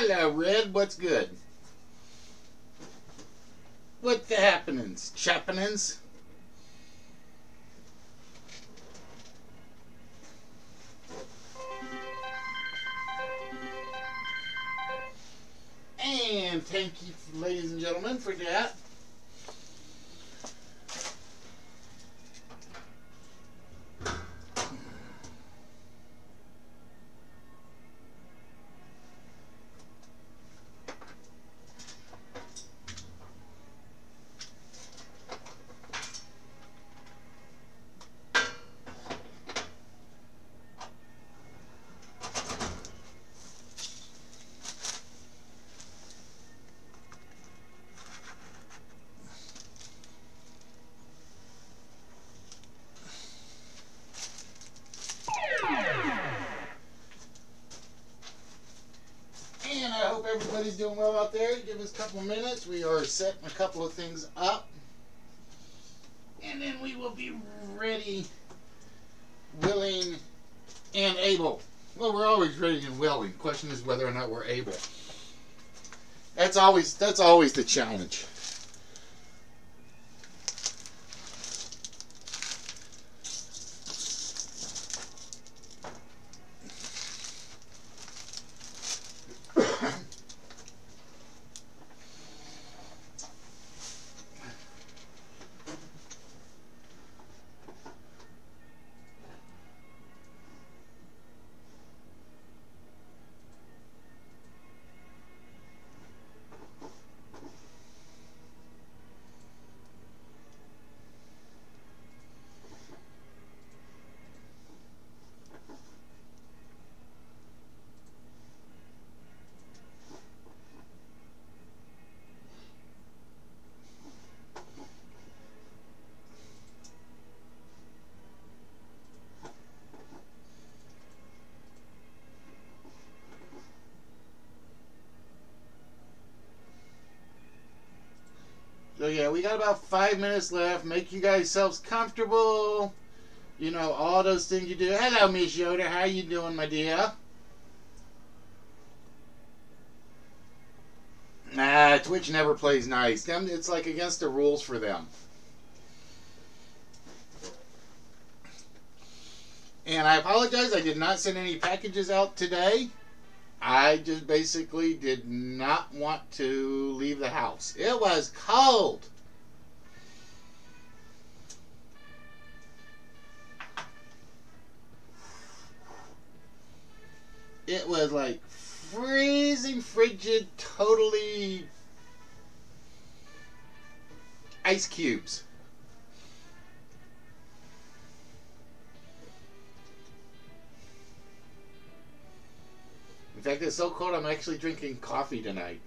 Hello, Red. What's good? What the happenings? Chappenings? And thank you, ladies and gentlemen, for that. And I hope everybody's doing well out there. Give us a couple minutes. We are setting a couple of things up. And then we will be ready, willing, and able. Well, we're always ready and willing. The question is whether or not we're able. That's always the challenge. So yeah, we got about 5 minutes left. Make you guys selves comfortable. You know, all those things you do. Hello, Miss Yoder. How you doing, my dear? Nah, Twitch never plays nice. Them, it's like against the rules for them. And I apologize. I did not send any packages out today. I just basically did not want to leave the house. It was cold. It was like freezing, frigid, totally ice cubes. In fact, it's so cold I'm actually drinking coffee tonight.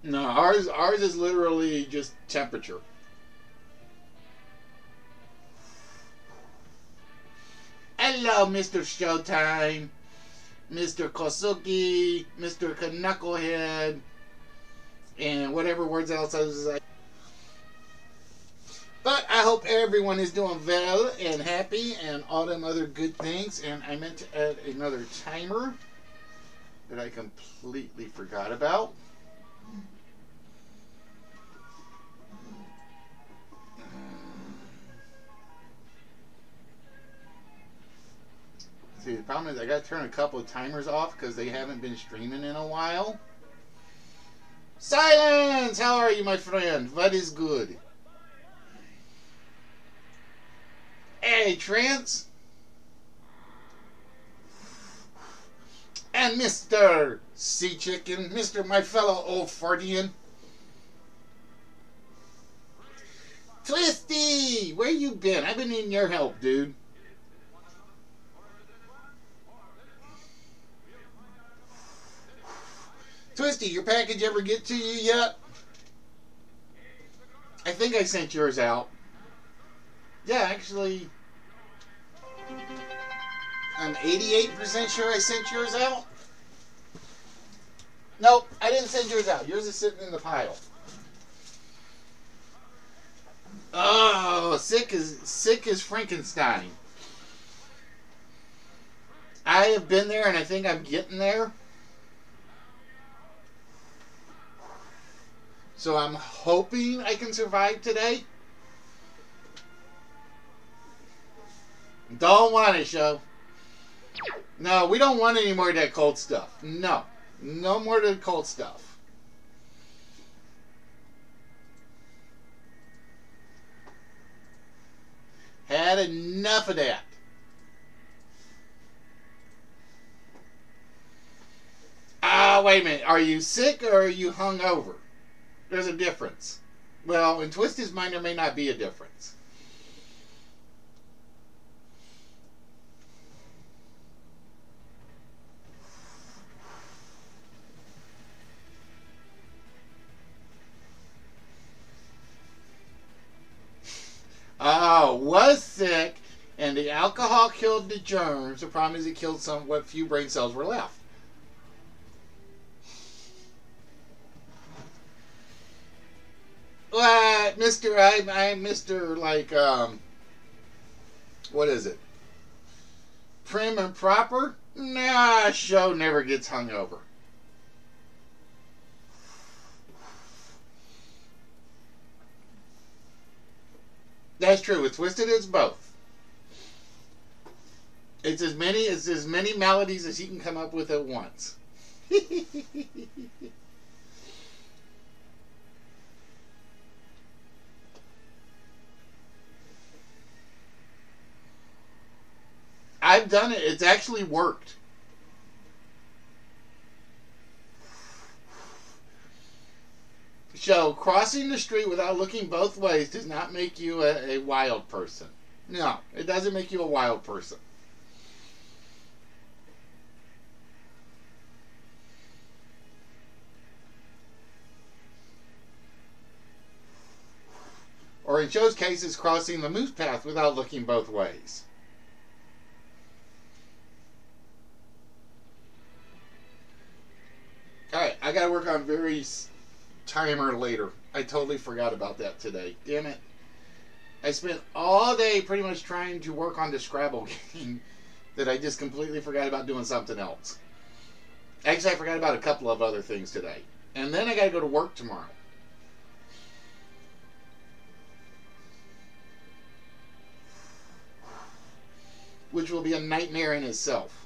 No, ours is literally just temperature. Hello, Mr. Showtime, Mr. Kosuki, Mr. Knucklehead, and whatever words else I was like. But I hope everyone is doing well and happy and all them other good things. And I meant to add another timer that I completely forgot about. See, the problem is I got to turn a couple of timers off because they haven't been streaming in a while. Silence! How are you, my friend? What is good? Hey, Trance! And Mr. Sea Chicken, Mr. my fellow old Fardian. Twisty! Where you been? I've been needing your help, dude. Twisty, your package ever get to you yet? I think I sent yours out. Yeah, actually, I'm 88% sure I sent yours out. Nope, I didn't send yours out. Yours is sitting in the pile. sick as Frankenstein. I have been there, and I think I'm getting there. So I'm hoping I can survive today. Don't want it, show. No, we don't want any more of that cold stuff. No. No more of the cold stuff. Had enough of that. Wait a minute. Are you sick or are you hungover? There's a difference. Well, in Twisted mind, there may not be a difference. Was sick, and the alcohol killed the germs. The problem is it killed what few brain cells were left. What, Mr. I'm Mr. like, what is it? Prim and proper? Nah, show never gets hungover. That's true. With Twisted, it's both. It's as many maladies as he can come up with at once. I've done it. It's actually worked. So, crossing the street without looking both ways does not make you a wild person. No, it doesn't make you a wild person. Or in Joe's case, it's crossing the moose path without looking both ways. Alright, I gotta work on Vary's timer later. I totally forgot about that today. Damn it. I spent all day pretty much trying to work on the Scrabble game that I just completely forgot about doing something else. Actually, I forgot about a couple of other things today. And then I gotta go to work tomorrow. Which will be a nightmare in itself.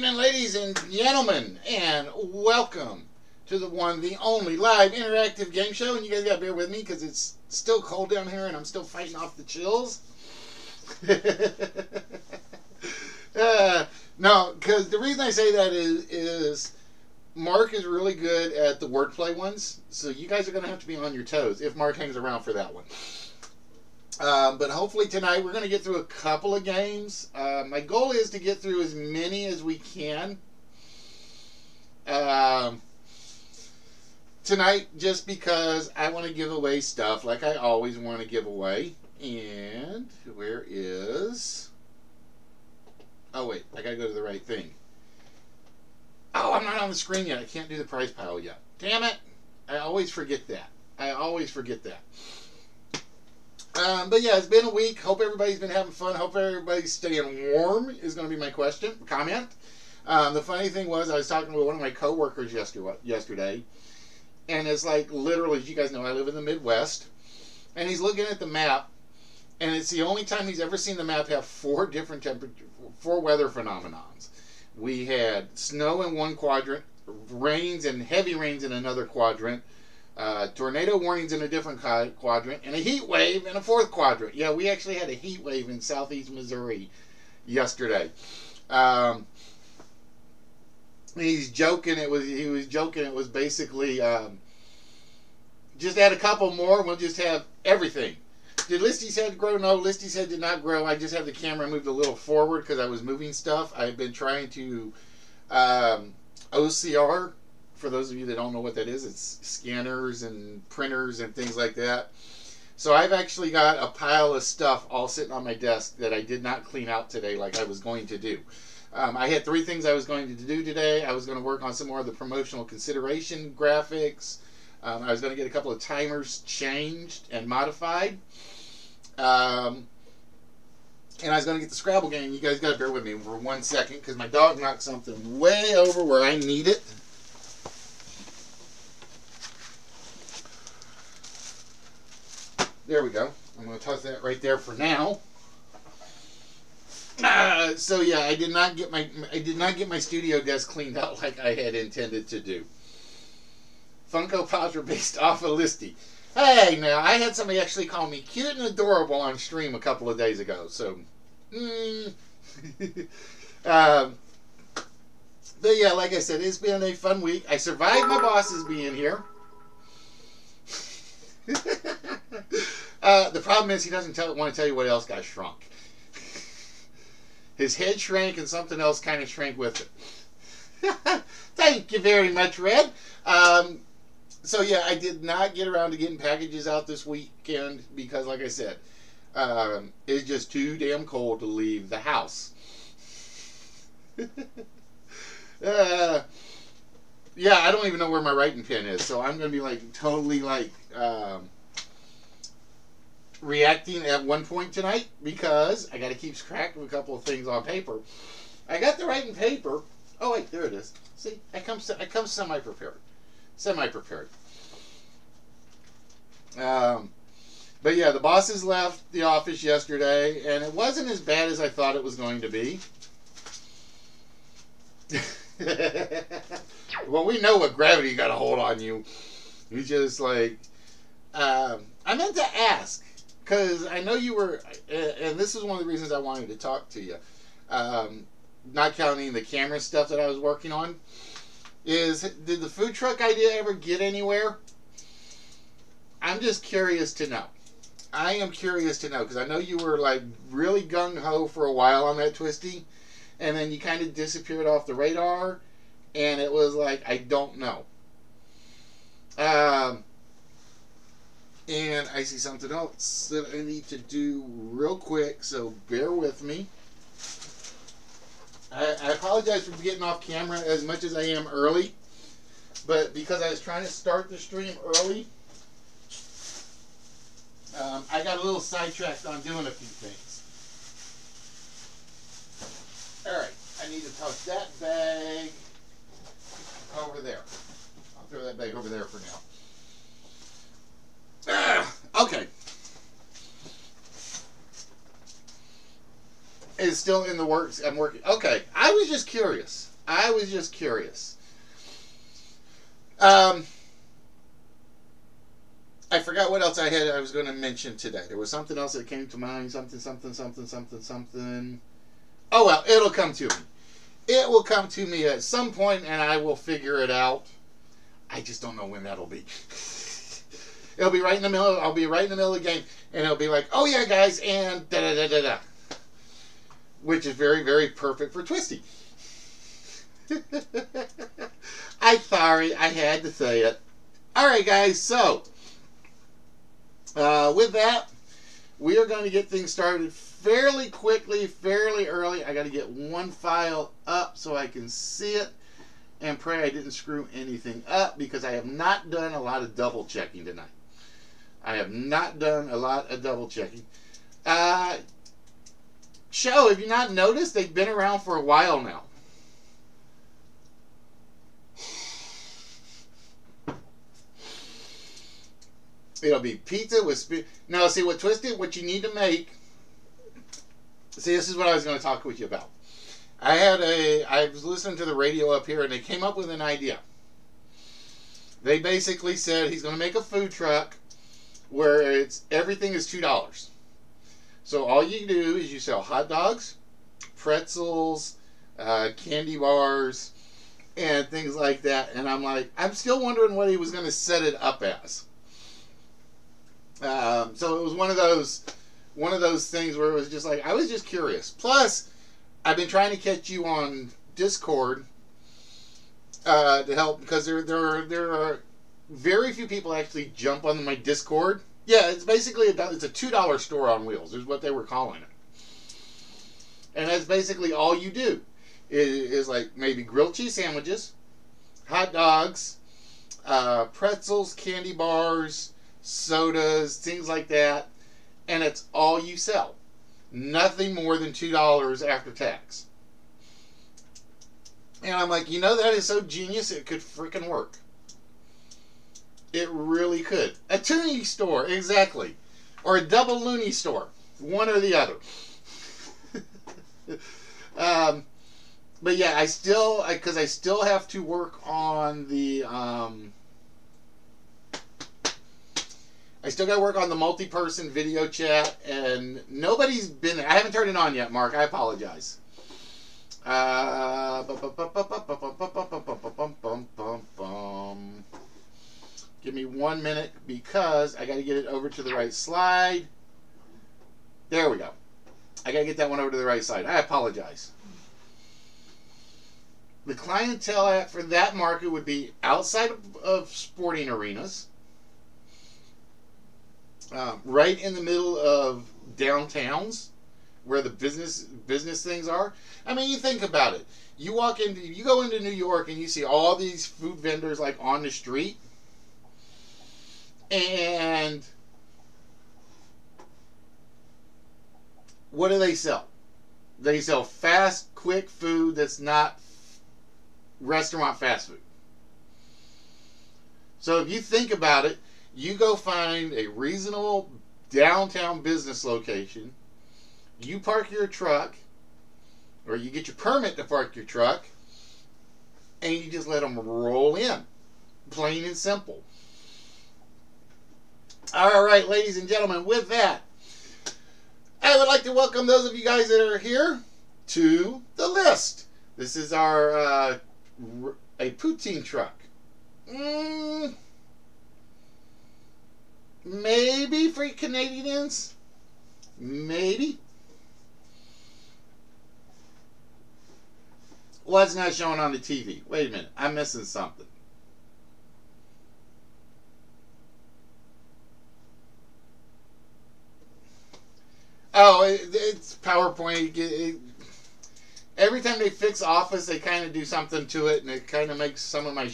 evening, ladies and gentlemen, and welcome to the one, the only live interactive game show. And you guys got to bear with me because it's still cold down here and I'm still fighting off the chills. No, because the reason I say that is Mark is really good at the wordplay ones, so you guys are going to have to be on your toes if Mark hangs around for that one. But hopefully tonight we're going to get through a couple of games. My goal is to get through as many as we can tonight, just because I want to give away stuff like I always want to give away. And where is... Oh wait, I gotta go to the right thing. Oh, I'm not on the screen yet. I can't do the prize pile yet. Damn it! I always forget that. But yeah, it's been a week. Hope everybody's been having fun. Hope everybody's staying warm is going to be my comment. The funny thing was, I was talking with one of my coworkers yesterday, and it's like, literally, as you guys know, I live in the Midwest, and he's looking at the map, and it's the only time he's ever seen the map have four weather phenomenons. We had snow in one quadrant, rains and heavy rains in another quadrant, tornado warnings in a different quadrant, and a heat wave in a fourth quadrant. Yeah, we actually had a heat wave in southeast Missouri yesterday. He's joking. He was joking. It was basically just add a couple more. We'll just have everything. Did Listy's head grow? No, Listy's head did not grow. I just have the camera moved a little forward because I was moving stuff. I've been trying to OCR. For those of you that don't know what that is, it's scanners and printers and things like that. So I've actually got a pile of stuff all sitting on my desk that I did not clean out today like I was going to do. I had 3 things I was going to do today. I was going to work on some more of the promotional consideration graphics. I was going to get a couple of timers changed and modified. And I was going to get the Scrabble game. You guys got to bear with me for 1 second because my dog knocked something way over where I need it. There we go. I'm going to toss that right there for now. So yeah, I did not get my studio desk cleaned out like I had intended to do. Funko Pops are based off of Listy. Hey, now I had somebody actually call me cute and adorable on stream a couple of days ago. So, but yeah, like I said, it's been a fun week. I survived my bosses being here. The problem is he doesn't want to tell you what else got shrunk. His head shrank and something else kind of shrank with it. Thank you very much, Red. So yeah, I did not get around to getting packages out this weekend because, like I said, it's just too damn cold to leave the house. Yeah, I don't even know where my writing pen is, so I'm going to be like totally like reacting at one point tonight because I got to keep track of a couple of things on paper. I got the writing paper. Oh wait, there it is. See, I come semi-prepared. But yeah, the bosses left the office yesterday, and it wasn't as bad as I thought it was going to be. Well, we know what gravity got a hold on you. You just like, I meant to ask, because I know you were, and this is one of the reasons I wanted to talk to you, not counting the camera stuff that I was working on, is, did the food truck idea ever get anywhere? I'm just curious to know. I am curious to know, because I know you were like really gung-ho for a while on that Twisty, and then you kind of disappeared off the radar, and it was like, I don't know. And I see something else that I need to do real quick, so bear with me. I apologize for getting off camera as much as I am early, but because I was trying to start the stream early, I got a little sidetracked on doing a few things. Alright, I need to toss that bag over there. I'll throw that bag over there for now. Okay. It's still in the works. I'm working. Okay, I was just curious. I was just curious. I forgot what else I was going to mention today. There was something else that came to mind. Something. Oh, well, it'll come to me. It will come to me at some point, and I will figure it out. I just don't know when that'll be. It'll be right in the middle. I'll be right in the middle of the game, and it'll be like, oh, yeah, guys, and da-da-da-da-da. Which is very, very perfect for Twisty. I'm sorry. I had to say it. All right, guys, so with that, we are going to get things started fairly quickly, fairly early. I got to get one file up so I can see it and pray I didn't screw anything up, because I have not done a lot of double checking tonight. I have not done a lot of double checking. Show, have you not noticed? They've been around for a while now. It'll be pizza with now. See what Twisted. What you need to make. See, this is what I was going to talk with you about. I was listening to the radio up here, and they came up with an idea. They basically said he's going to make a food truck where everything is $2. So all you do is you sell hot dogs, pretzels, candy bars, and things like that. And I'm like, I'm still wondering what he was going to set it up as. So it was one of those things where it was just like, I was just curious. Plus, I've been trying to catch you on Discord to help, because there are very few people actually jump on my Discord. Yeah, it's basically it's a $2 store on wheels, is what they were calling it. And that's basically all you do is like maybe grilled cheese sandwiches, hot dogs, pretzels, candy bars, sodas, things like that, and it's all you sell. Nothing more than $2 after tax. And I'm like, that is so genius, it could freaking work. It really could. A Toonie store, exactly. Or a double loony store. One or the other. But yeah, I still have to work on the I still got to work on the multi-person video chat, and nobody's been there. I haven't turned it on yet, Mark. I apologize. Give me 1 minute, because I got to get it over to the right slide. There we go. I got to get that one over to the right side. I apologize. The clientele app for that market would be outside of sporting arenas. Right in the middle of downtowns, where the business things are. I mean, you think about it. You go into New York and you see all these food vendors like on the street, and what do they sell? They sell fast, quick food that's not restaurant fast food. So if you think about it, you go find a reasonable downtown business location, you park your truck, or you get your permit to park your truck, and you just let them roll in. Plain and simple. All right, ladies and gentlemen, with that, I would like to welcome those of you guys that are here to the list. This is our a poutine truck. Maybe for Canadians. Maybe. Well, it's not showing on the TV. Wait a minute. I'm missing something. Oh, it's PowerPoint. Every time they fix Office, they kind of do something to it, and it kind of makes some of my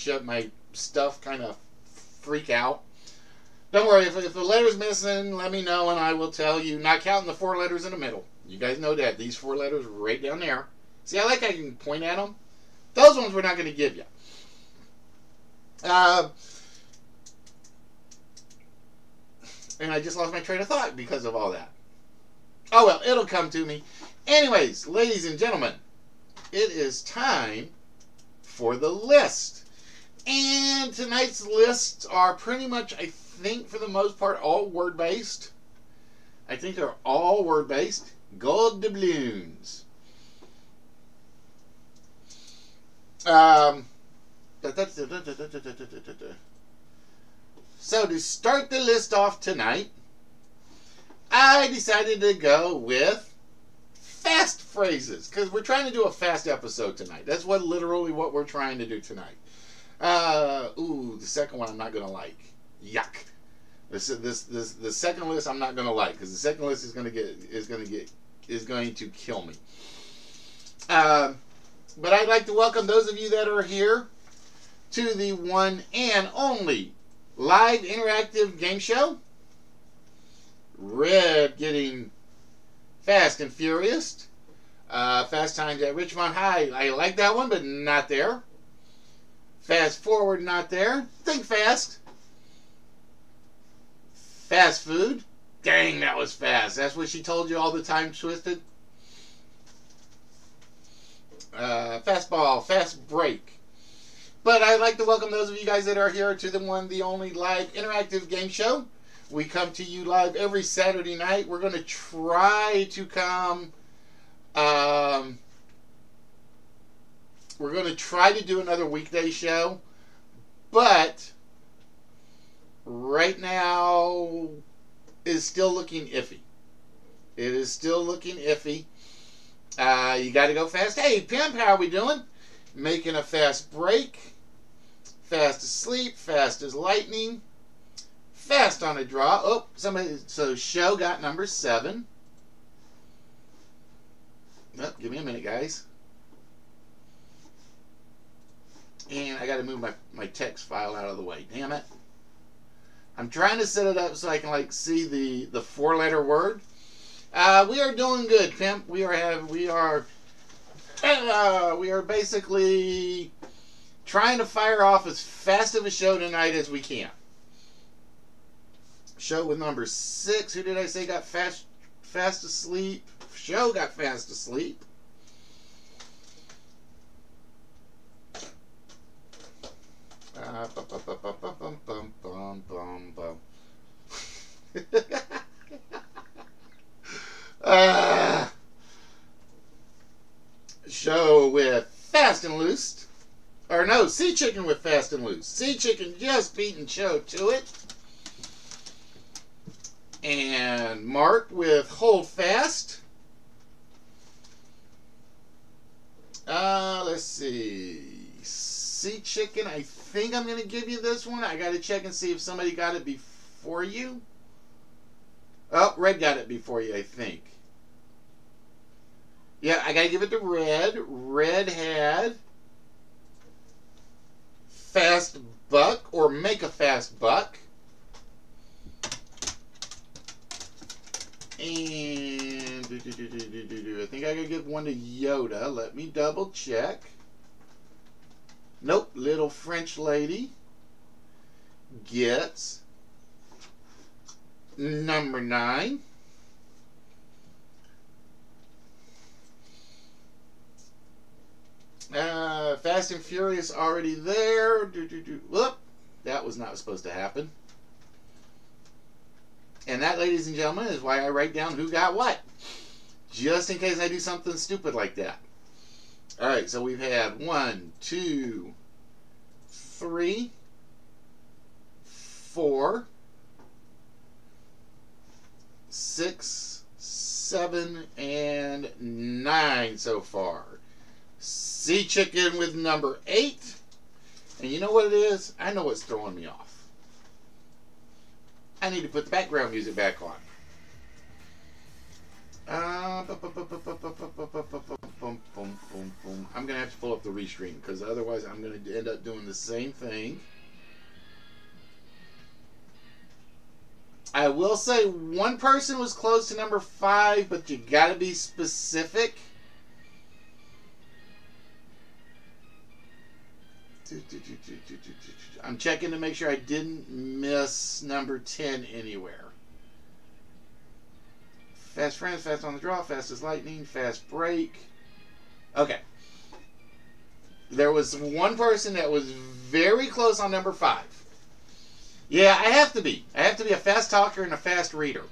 stuff kind of freak out. Don't worry, if the letter's missing, let me know and I will tell you. Not counting the 4 letters in the middle. You guys know that. These 4 letters right down there. See, I like how you can point at them. Those ones we're not going to give you. And I just lost my train of thought because of all that. Oh well, it'll come to me. Anyways, ladies and gentlemen, it is time for the list. And tonight's lists are pretty much, I think, for the most part, all word-based. I think they're all word-based. Gold doubloons. So to start the list off tonight, I decided to go with fast phrases, because we're trying to do a fast episode tonight. That's literally what we're trying to do tonight. The second one I'm not gonna like. Yuck. The second list I'm not gonna like, because the second list is going to kill me. But I'd like to welcome those of you that are here to the one and only live interactive game show. Red getting Fast and Furious. Fast Times at Richmond High. I like that one, but not there. Fast Forward, not there. Think Fast. Fast Food. Dang, that was fast. That's what she told you all the time, Twisted. Fastball, Fast Break. But I'd like to welcome those of you guys that are here to the only live interactive game show. We come to you live every Saturday night. We're going to try to come... we're going to try to do another weekday show. But right now is still looking iffy. It is still looking iffy. You got to go fast. Hey, Pimp, how are we doing? Making a fast break. Fast asleep. Fast as lightning. Fast on a draw. Oh, so show got number 7. Oh, give me a minute, guys. And I got to move my text file out of the way. Damn it. I'm trying to set it up so I can see the 4-letter word. We are doing good, Pimp. We are basically trying to fire off as fast of a show tonight as we can. Show with number 6. Who did I say got fast asleep? Show got fast asleep. Show with Fast and Loose. Or no, Sea Chicken with Fast and Loose. Sea Chicken just beating Show to it. And Mark with Hold Fast. Let's see. Sea Chicken, I think I'm going to give you this one. I got to check and see if somebody got it before you. Oh, Red got it before you, I think. Yeah, I got to give it to Red. Red had Fast Buck, or Make a Fast Buck. And I think I gotta give one to Yoda. Let me double check. Nope, Little French Lady gets number 9. Fast and Furious already there. Whoop, that was not supposed to happen. And that, ladies and gentlemen, is why I write down who got what. Just in case I do something stupid like that. Alright, so we've had 1, 2, 3, 4, 6, 7, and 9 so far. Sea Chicken with number 8. And you know what it is? I know what's throwing me off. I need to put the background music back on. I'm going to have to pull up the restream, because otherwise I'm going to end up doing the same thing. I will say one person was close to number 5, but you got to be specific. I'm checking to make sure I didn't miss number 10 anywhere. Fast Friends, Fast on the Draw, Fast as Lightning, Fast Break. Okay. There was one person that was very close on number 5. Yeah, I have to be. I have to be a fast talker and a fast reader.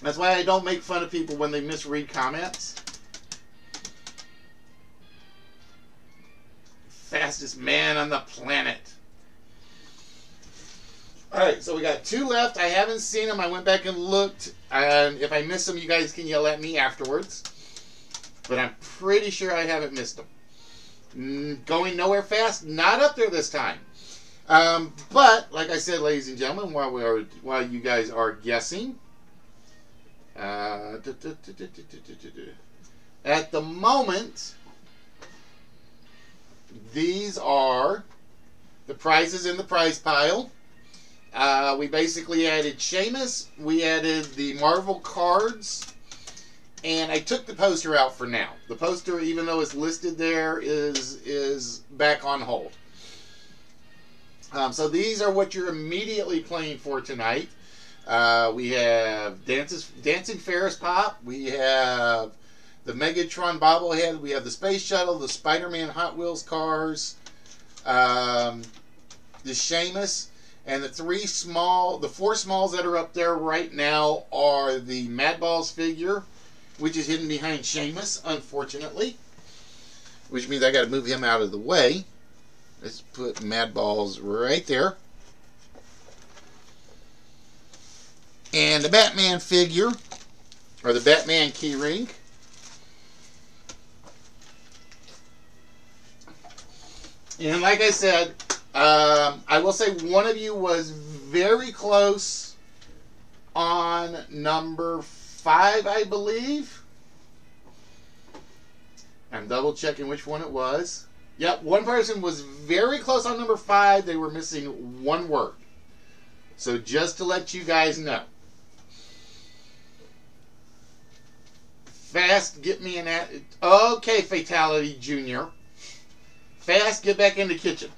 That's why I don't make fun of people when they misread comments. Fastest man on the planet. Alright, so we got 2 left. I haven't seen them. I went back and looked. And if I miss them, you guys can yell at me afterwards. But I'm pretty sure I haven't missed them. Going nowhere fast, not up there this time. But, like I said, ladies and gentlemen, while you guys are guessing, at the moment, these are the prizes in the prize pile. We basically added Sheamus, we added the Marvel cards, and I took the poster out for now. The poster, even though it's listed there, is back on hold. So these are what you're immediately playing for tonight. We have Dancing Ferris Pop. We have the Megatron bobblehead. We have the Space Shuttle, the Spider-Man Hot Wheels cars, the Sheamus, and the 4 smalls that are up there right now are the Mad Balls figure, which is hidden behind Sheamus, unfortunately, which means I got to move him out of the way. Let's put Mad Balls right there. And the Batman figure, or the Batman keyring. And like I said, I will say one of you was very close on number 5, I believe. I'm double checking which one it was. Yep, one person was very close on number 5. They were missing 1 word. So just to let you guys know. Fast, get me an... Okay, Fatality Jr. Fast, get back in the kitchen.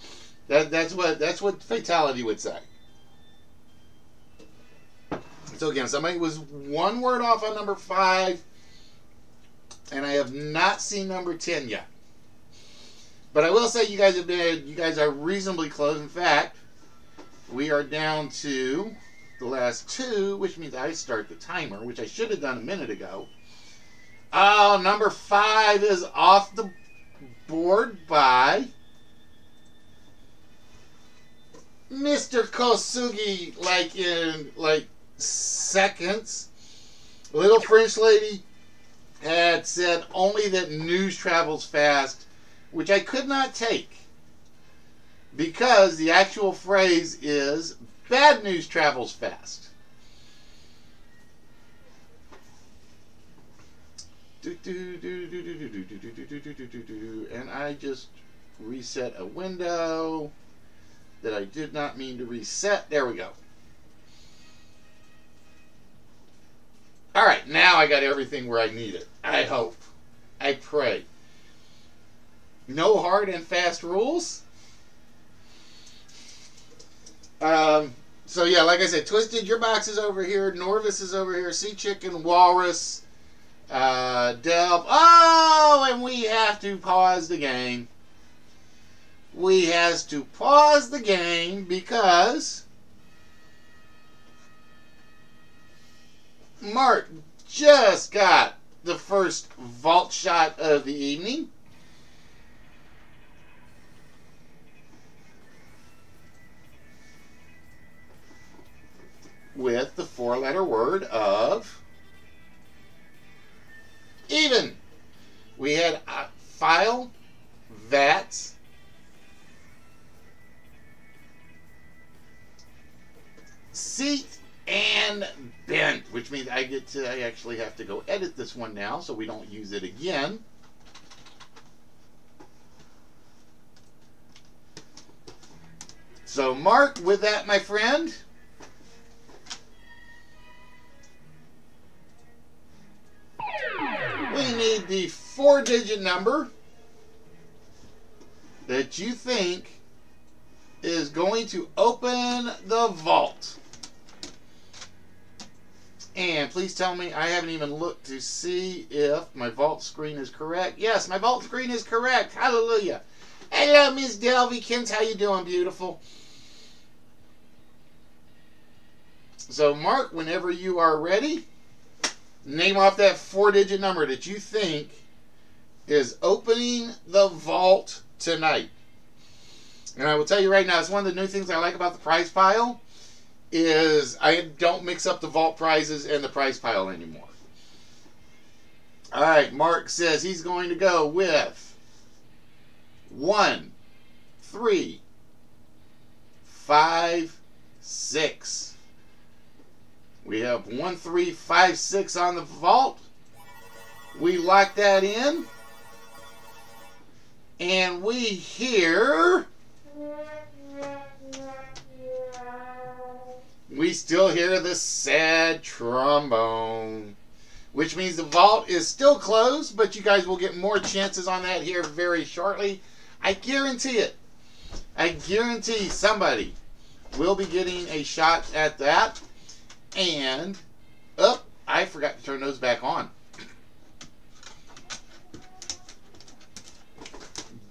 That's what Fatality would say. So again, somebody was 1 word off on number 5. And I have not seen number 10 yet. But I will say you guys are reasonably close. In fact, we are down to the last 2, which means I start the timer, which I should have done a minute ago. Oh, number 5 is off the board by Mr. Kosugi, like seconds. Little French lady had said only that news travels fast, which I could not take, because the actual phrase is bad news travels fast. And I just reset a window that I did not mean to reset. There we go. Alright, now I got everything where I need it. I hope. I pray. No hard and fast rules. So yeah, like I said, Twisted, your box is over here. Norvis is over here. Sea Chicken, Walrus, Delp. Oh, and we have to pause the game. We has to pause the game because Mark just got the first vault shot of the evening. With the 4-letter word of even. We had file, vats, seat, and bent, which means I actually have to go edit this one now so we don't use it again. So Mark, with that, my friend, we need the 4-digit number that you think is going to open the vault. And please tell me, I haven't even looked to see if my vault screen is correct. Yes, my vault screen is correct. Hallelujah. Hello, Miss Delvykins. How you doing, beautiful? So, Mark, whenever you are ready, name off that 4-digit number that you think is opening the vault tonight. And I will tell you right now, it's one of the new things I like about the prize pile is I don't mix up the vault prizes and the prize pile anymore. All right, Mark says he's going to go with 1, 3, 5, 6. We have 1, 3, 5, 6 on the vault. We lock that in. And we hear... We still hear the sad trombone, which means the vault is still closed, but you guys will get more chances on that here very shortly. I guarantee it. I guarantee somebody will be getting a shot at that. And, oh, I forgot to turn those back on.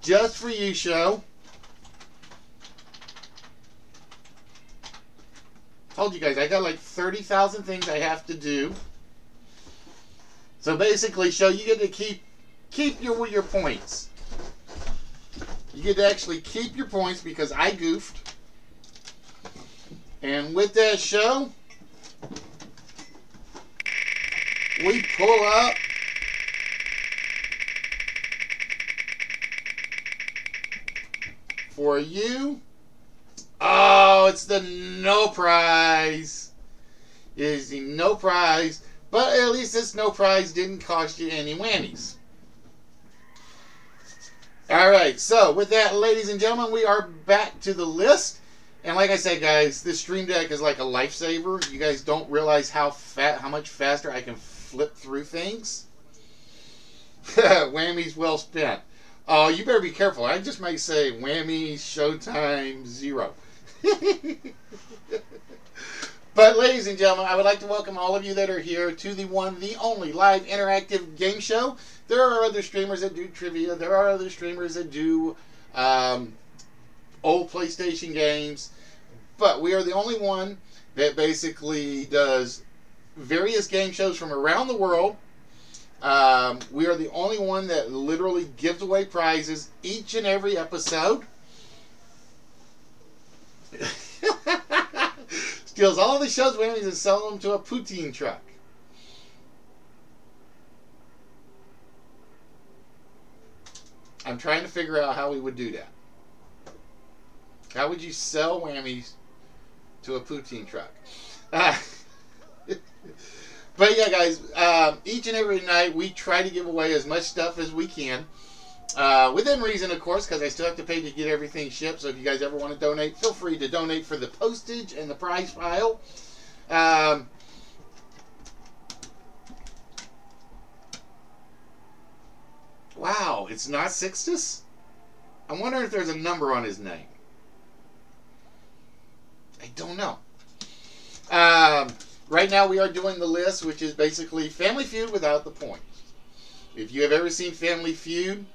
Just for you, show. Told you guys, I got like 30,000 things I have to do. So basically, show you get to keep your points. You get to actually keep your points because I goofed. And with that, show, we pull up for you. Oh, it's the no prize. It is the no prize. But at least this no prize didn't cost you any whammies. Alright, so with that, ladies and gentlemen, we are back to the list. And like I said, guys, this Stream Deck is like a lifesaver. You guys don't realize how much faster I can flip through things. Whammies well spent. Oh, you better be careful. I just might say whammy, showtime, 0. But ladies and gentlemen, I would like to welcome all of you that are here to the one, the only live interactive game show. There are other streamers that do trivia. There are other streamers that do old PlayStation games. But we are the only one that basically does various game shows from around the world. We are the only one that literally gives away prizes each and every episode. Steals all the show's winnings and sells them to a poutine truck. I'm trying to figure out how we would do that. How would you sell whammies to a poutine truck? But yeah, guys, each and every night we try to give away as much stuff as we can. Within reason, of course, because I still have to pay to get everything shipped. So if you guys ever want to donate, feel free to donate for the postage and the prize file. Wow, it's not Sixtus? I'm wondering if there's a number on his name. I don't know. Right now we are doing the list, which is basically Family Feud without the points. If you have ever seen Family Feud,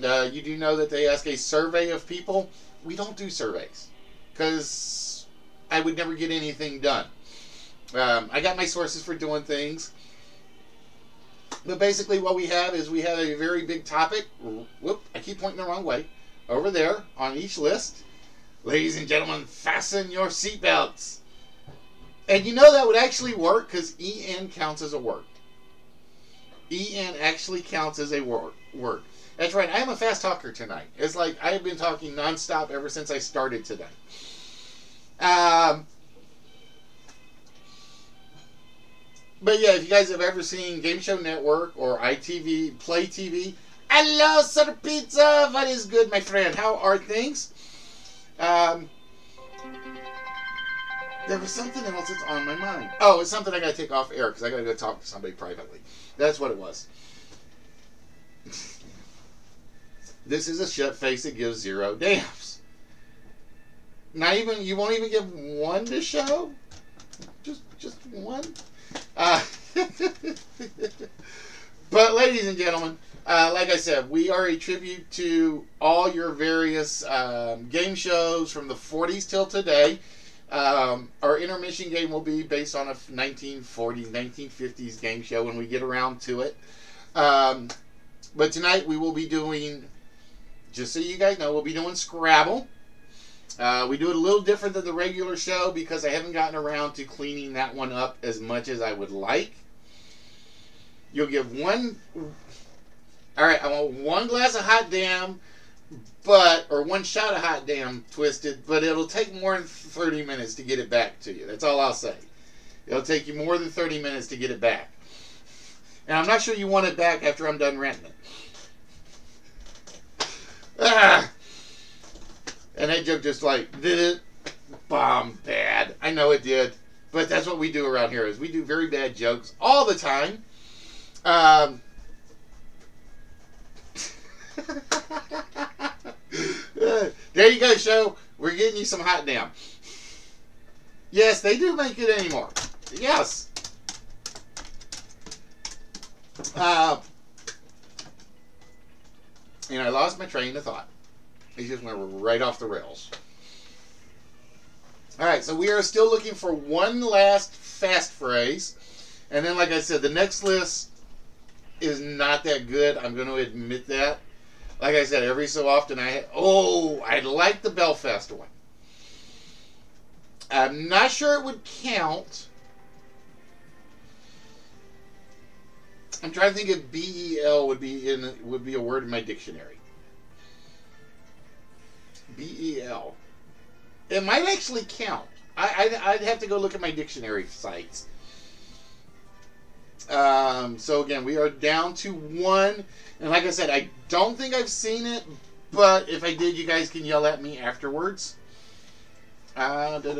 you do know that they ask a survey of people. We don't do surveys because I would never get anything done. I got my sources for doing things. But basically what we have is we have a very big topic. Whoop, I keep pointing the wrong way. Over there on each list. Ladies and gentlemen, fasten your seatbelts. And you know that would actually work because EN counts as a word. EN actually counts as a word. That's right, I am a fast talker tonight. It's like I have been talking nonstop ever since I started today. But yeah, if you guys have ever seen Game Show Network or ITV, Play TV, hello, Sir Pizza! What is good, my friend? How are things? There was something else that's on my mind. Oh, it's something I gotta take off air because I gotta go talk to somebody privately. That's what it was. This is a shut face that gives 0 damns. Not even, you won't even give one to show? Just one? ladies and gentlemen, like I said, we are a tribute to all your various game shows from the 40s till today. Our intermission game will be based on a 1940s, 1950s game show when we get around to it. But tonight we will be doing, just so you guys know, we'll be doing Scrabble. We do it a little different than the regular show because I haven't gotten around to cleaning that one up as much as I would like. You'll get one... Alright, I want one glass of hot damn, or one shot of hot damn twisted, but it'll take more than 30 minutes to get it back to you. That's all I'll say. It'll take you more than 30 minutes to get it back. And I'm not sure you want it back after I'm done renting it. Ah! And that joke just like, did it? Bomb bad. I know it did. But that's what we do around here, is we do very bad jokes all the time. There you go, show. We're getting you some hot damn. Yes, they do make it anymore. Yes. And I lost my train of thought. It just went right off the rails. Alright, so we are still looking for one last fast phrase. And then, like I said, the next list is not that good. I'm going to admit that. Like I said, every so often I like the Belfast one. I'm not sure it would count. I'm trying to think if BEL would be a word in my dictionary. BEL. It might actually count. I'd have to go look at my dictionary sites. So again, we are down to one. And like I said, I don't think I've seen it, but if I did, you guys can yell at me afterwards. I'm going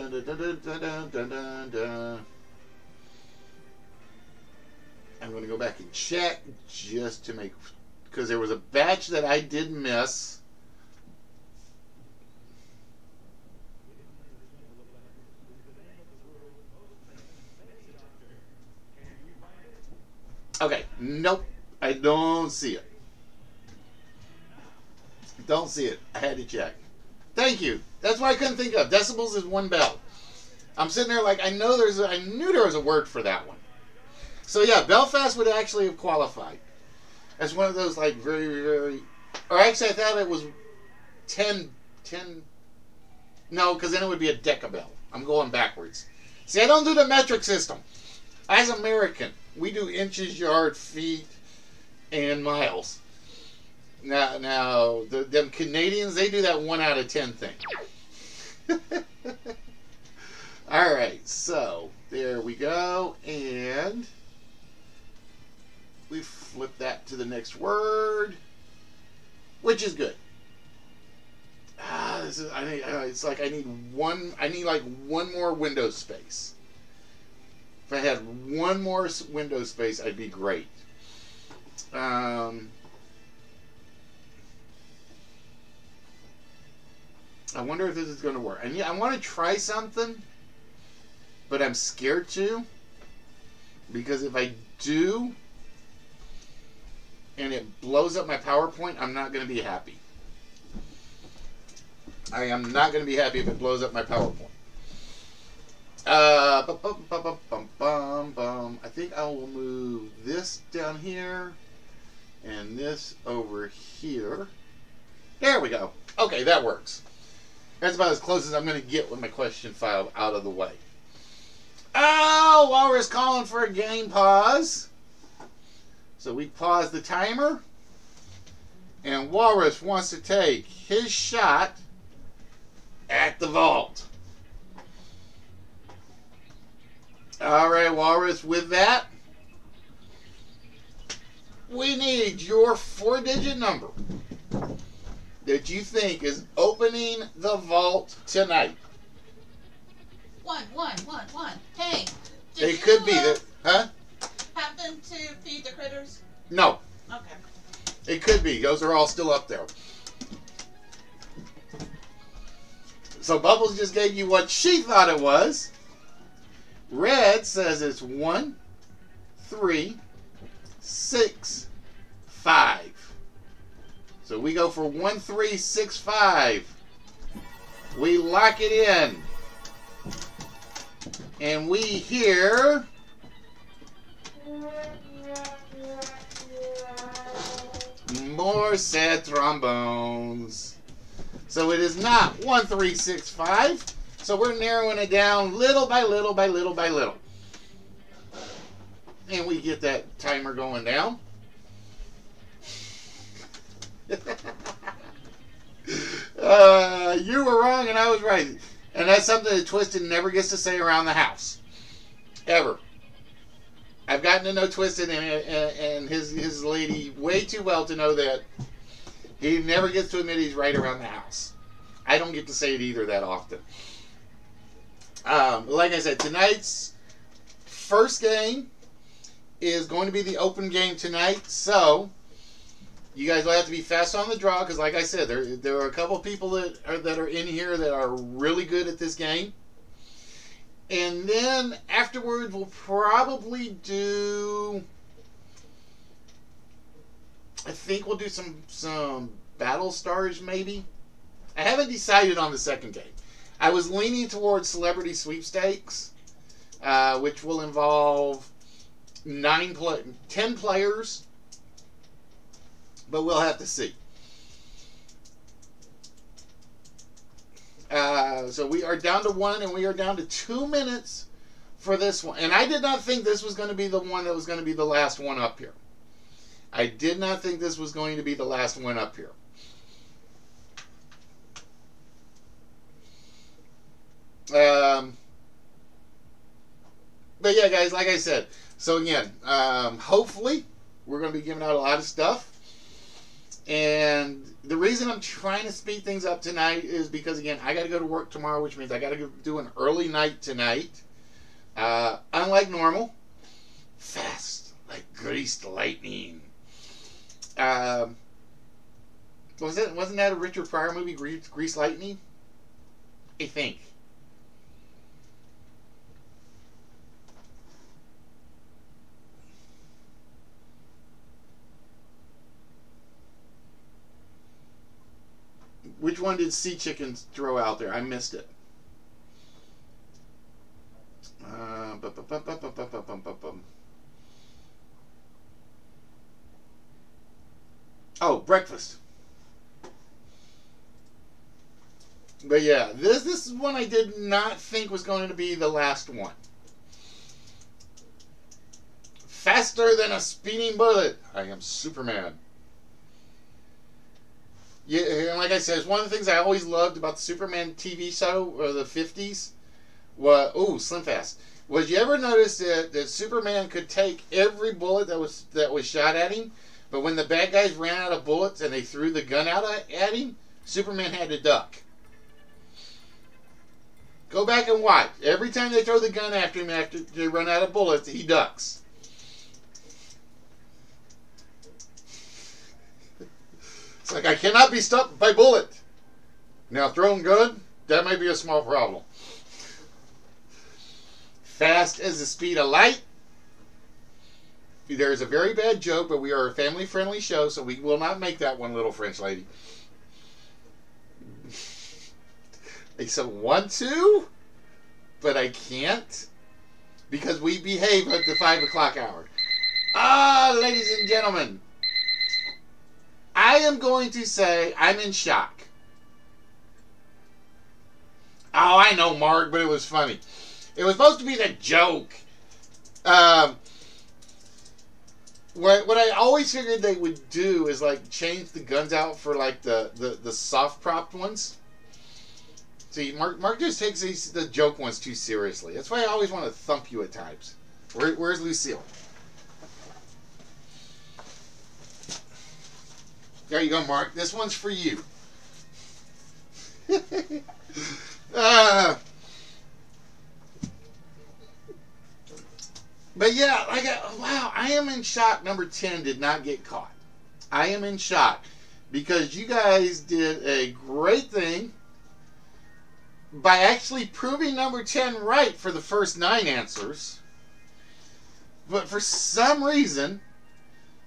to go back and check just to make, because there was a batch that I did miss. Okay, nope, I don't see it. Don't see it. I had to check. Thank you. That's what I couldn't think of. Decibels is one bell. I'm sitting there like I knew there was a word for that one. So yeah, Belfast would actually have qualified as one of those like very, very. Or actually, I thought it was 10. No, because then it would be a decibel. I'm going backwards. See, I don't do the metric system. As American, we do inches, yard, feet, and miles. Now, them Canadians, they do that 1 out of 10 thing. All right, so there we go, and we flip that to the next word, which is good. This is. It's like I need like one more window space. If I had one more window space, I'd be great. I wonder if this is going to work. I want to try something, but I'm scared to, because if I do and it blows up my PowerPoint, I'm not going to be happy. I am not going to be happy if it blows up my PowerPoint. I think I will move this down here and this over here. There we go. Okay, that works. That's about as close as I'm going to get with my question file out of the way. Oh, Walrus calling for a game pause. So we pause the timer. And Walrus wants to take his shot at the vault. All right, Walrus, with that, we need your 4-digit number that you think is opening the vault tonight. One. Hey, It could be that, huh? happen to feed the critters? No. Okay. It could be. Those are all still up there. So Bubbles just gave you what she thought it was. Red says it's 1, 3, 6, 5. So we go for 1365. We lock it in. And we hear more sad trombones. So it is not 1365. So we're narrowing it down little by little by little by little. And we get that timer going down. You were wrong and I was right. And that's something that Twisted never gets to say around the house. Ever. I've gotten to know Twisted and his lady way too well to know that he never gets to admit he's right around the house. I don't get to say it either that often. Like I said, tonight's first game is going to be the open game tonight. So you guys will have to be fast on the draw because, like I said, there are a couple people that are in here that are really good at this game. And then afterwards, we'll probably do. I think we'll do some Battle Stars, maybe. I haven't decided on the second game. I was leaning towards Celebrity Sweepstakes, which will involve 10 players. But we'll have to see. So we are down to 1 and we are down to 2 minutes for this one. And I did not think this was going to be the one that was going to be the last one up here. I did not think this was going to be the last one up here. But yeah, guys, like I said, so again, hopefully we're going to be giving out a lot of stuff. And the reason I'm trying to speed things up tonight is because, again, I got to go to work tomorrow, which means I got to do an early night tonight. Unlike normal, fast like greased lightning. Wasn't that a Richard Pryor movie, Greased Lightning? I think. Which one did Sea Chickens throw out there? I missed it. Oh, Breakfast. But yeah, this is one I did not think was going to be the last one. Faster than a speeding bullet. I am Superman. Yeah, and like I said, it's one of the things I always loved about the Superman TV show of the 50s. Slim Fast. Was you ever notice that Superman could take every bullet that was shot at him, but when the bad guys ran out of bullets and they threw the gun out at him, Superman had to duck. Go back and watch. Every time they throw the gun after him after they run out of bullets, he ducks. It's like, I cannot be stopped by bullet. Now, thrown gun, that might be a small problem. Fast as the speed of light. There is a very bad joke, but we are a family-friendly show, so we will not make that one, little French lady. I said want to, but I can't because we behave at the 5 o'clock hour. Ladies and gentlemen, I am going to say I'm in shock. Oh, I know, Mark, but it was funny. It was supposed to be the joke. What I always figured they would do is like change the guns out for like the soft propped ones. See, Mark just takes the joke ones too seriously. That's why I always want to thump you at times. Where's Lucille? There you go, Mark. This one's for you. But yeah, wow, I am in shock. Number 10 did not get caught. I am in shock because you guys did a great thing by actually proving number 10 right for the first 9 answers. But for some reason,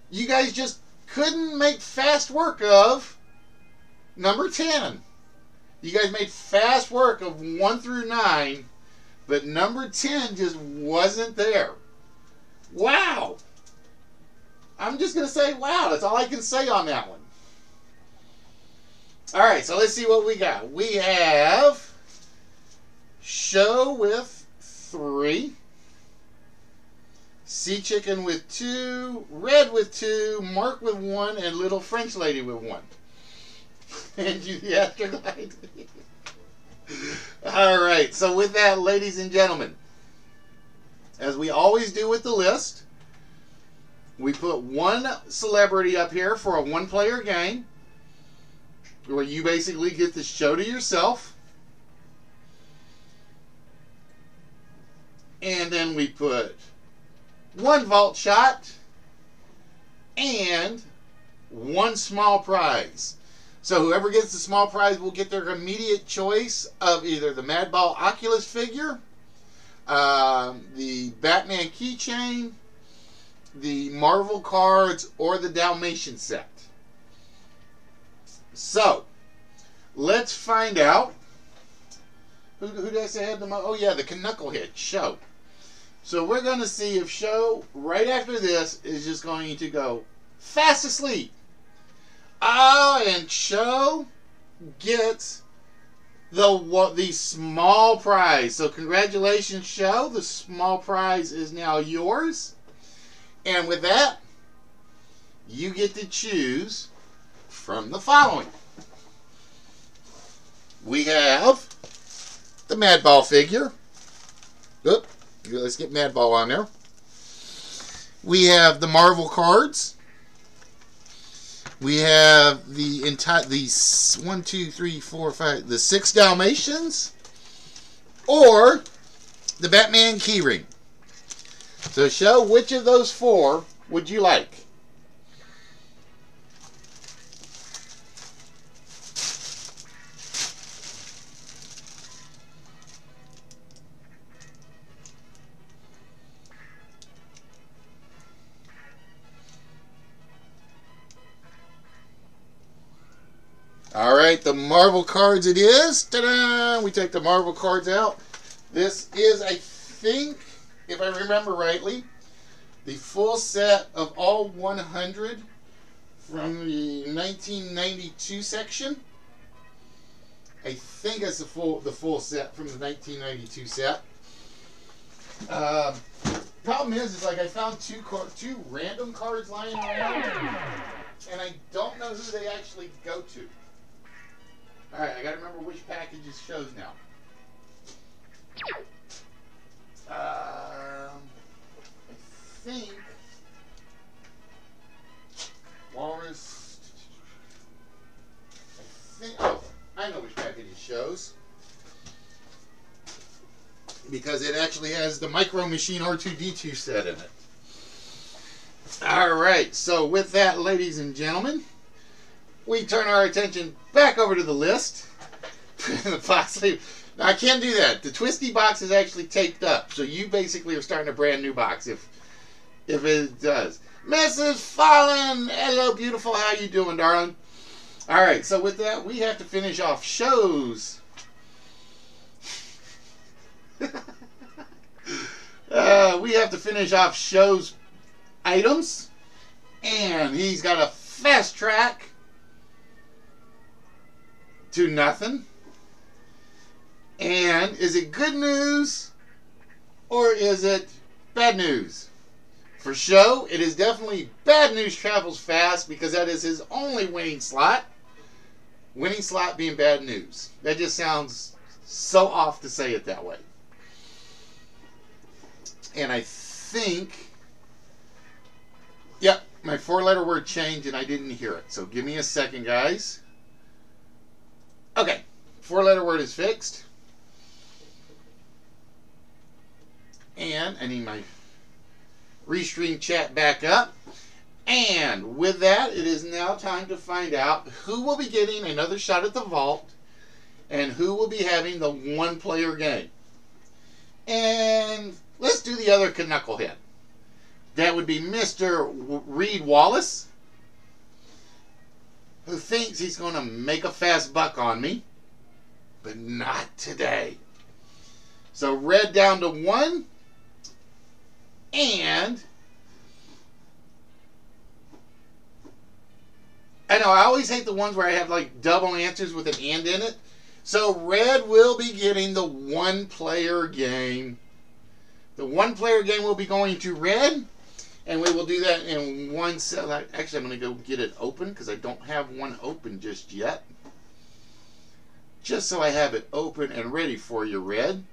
you guys just couldn't make fast work of number 10. You guys made fast work of 1 through 9, but number 10 just wasn't there. Wow. I'm just going to say wow. That's all I can say on that one. All right, so let's see what we got. We have Show with 3, Sea Chicken with 2, Red with 2, Mark with 1, and Little French Lady with 1. And you the afterlight. All right, so with that, ladies and gentlemen, as we always do with the list, we put one celebrity up here for a one-player game, where you basically get the show to yourself. And then we put one vault shot and one small prize. So whoever gets the small prize will get their immediate choice of either the Madball Oculus figure, the Batman keychain, the Marvel cards, or the Dalmatian set. So, let's find out. Who did I say had the most? Oh yeah, the Knucklehead, Show. So we're going to see if Show, right after this, is just going to go fast asleep. And Show gets the small prize. So congratulations, Show. The small prize is now yours. And with that, you get to choose from the following. We have the Madball figure. Oop, let's get Madball on there. We have the Marvel cards. We have the 1, 2, 3, 4, 5, the 6 Dalmatians, or the Batman keyring. So, Show, which of those 4 would you like? All right, the Marvel cards it is. Ta-da! We take the Marvel cards out. This is, I think, if I remember rightly, the full set of all 100 from the 1992 section. I think that's the full set from the 1992 set. Problem is like I found two random cards lying around, and I don't know who they actually go to. Alright, I gotta remember which packages Shows now. I think Walrus. I know which package Shows. Because it actually has the Micro Machine R2-D2 set in it. Alright, so with that, ladies and gentlemen, we turn our attention back over to the list. The box sleeve. Now, I can't do that. The twisty box is actually taped up, so you basically are starting a brand new box if it does. Mrs. Fallen, hello, beautiful. How you doing, darling? All right. So with that, we have to finish off Shows. We have to finish off Shows items, and he's got a fast track to nothing. And is it good news or is it bad news? For Show, it is definitely bad news travels fast because that is his only winning slot. Winning slot being bad news. That just sounds so off to say it that way. And I think, yep, my 4-letter word changed and I didn't hear it. So give me a second, guys. Okay, 4-letter word is fixed. And I need my restream chat back up. And with that, it is now time to find out who will be getting another shot at the vault and who will be having the one-player game. And let's do the other knucklehead. That would be Mr. Reed Wallace. who thinks he's going to make a fast buck on me, but not today. So red down to 1, and I know I always hate the ones where I have like double answers with an and in it. So red will be getting the 1-player game. The 1-player game will be going to red, and we will do that in one set. Actually, I'm going to go get it open because I don't have one open just yet. Just so I have it open and ready for you, red.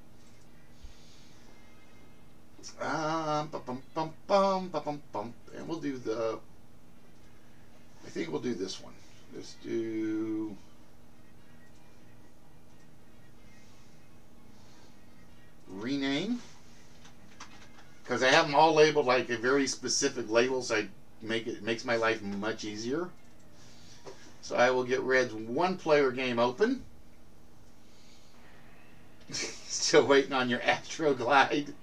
And we'll do the, I think we'll do this one. Let's do rename, because I have them all labeled like a very specific label, so it makes my life much easier. So I will get red's 1-player game open. Still waiting on your Astro Glide.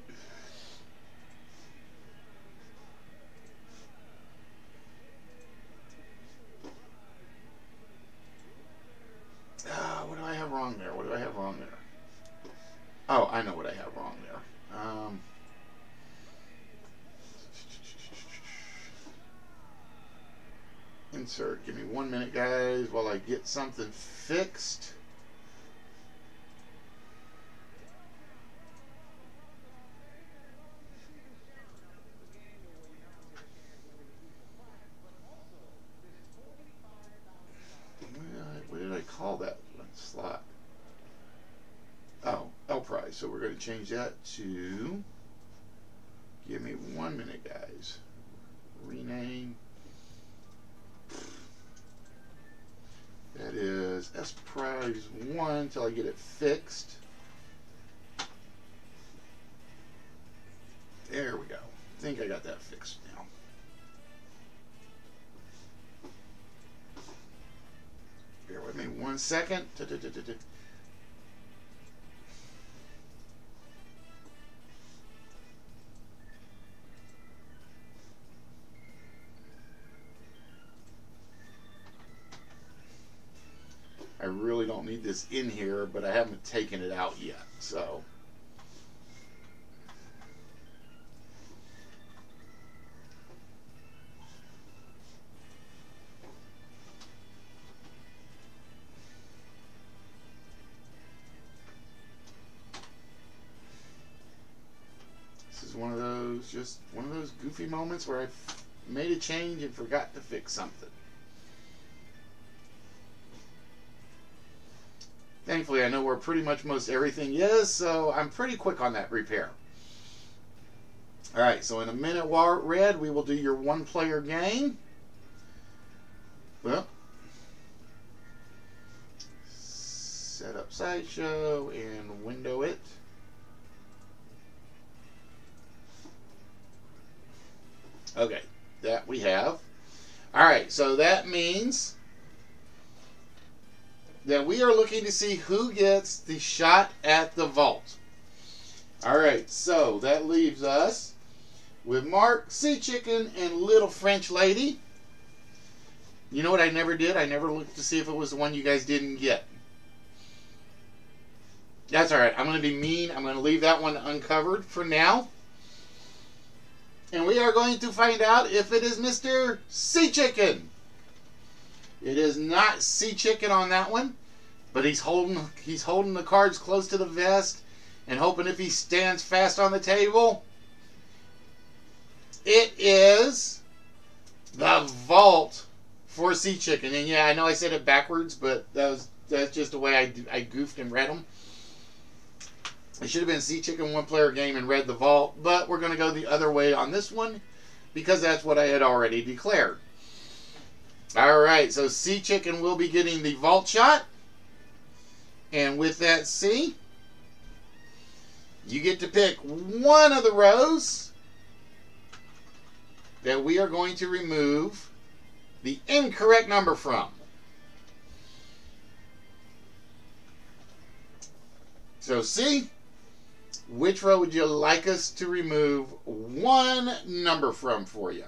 What do I have wrong there? What do I have wrong there? Oh, I know what I have wrong there. Insert. Give me 1 minute, guys, while I get something fixed. What did I call that slot? Oh, L prize. So we're going to change that to, give me 1 minute, guys. Rename. That is S prize 1 until I get it fixed. There we go. I think I got that fixed now. Bear with me 1 second. I really don't need this in here, but I haven't taken it out yet, so. This is one of those, just one of those goofy moments where I made a change and forgot to fix something. Thankfully, I know where pretty much most everything is, so I'm pretty quick on that repair. Alright, so in a minute, red, we will do your 1-player game. Well, set up sideshow and window it. Okay, that we have. Alright, so that means that we are looking to see who gets the shot at the vault. Alright, so that leaves us with Mark, Sea Chicken, and Little French Lady. You know what I never did? I never looked to see if it was the one you guys didn't get. That's alright. I'm going to be mean. I'm going to leave that one uncovered for now. And we are going to find out if it is Mr. Sea Chicken. It is not Sea Chicken on that one, but he's holding the cards close to the vest and hoping if he stands fast on the table. It is the vault for Sea Chicken. And yeah, I know I said it backwards, but that's just the way I goofed and read them. It should have been Sea Chicken 1-player game and read the vault, but we're going to go the other way on this one because that's what I had already declared. Alright, so Sea Chicken will be getting the vault shot. And with that, C, you get to pick one of the rows that we are going to remove the incorrect number from. So C, which row would you like us to remove one number from for you?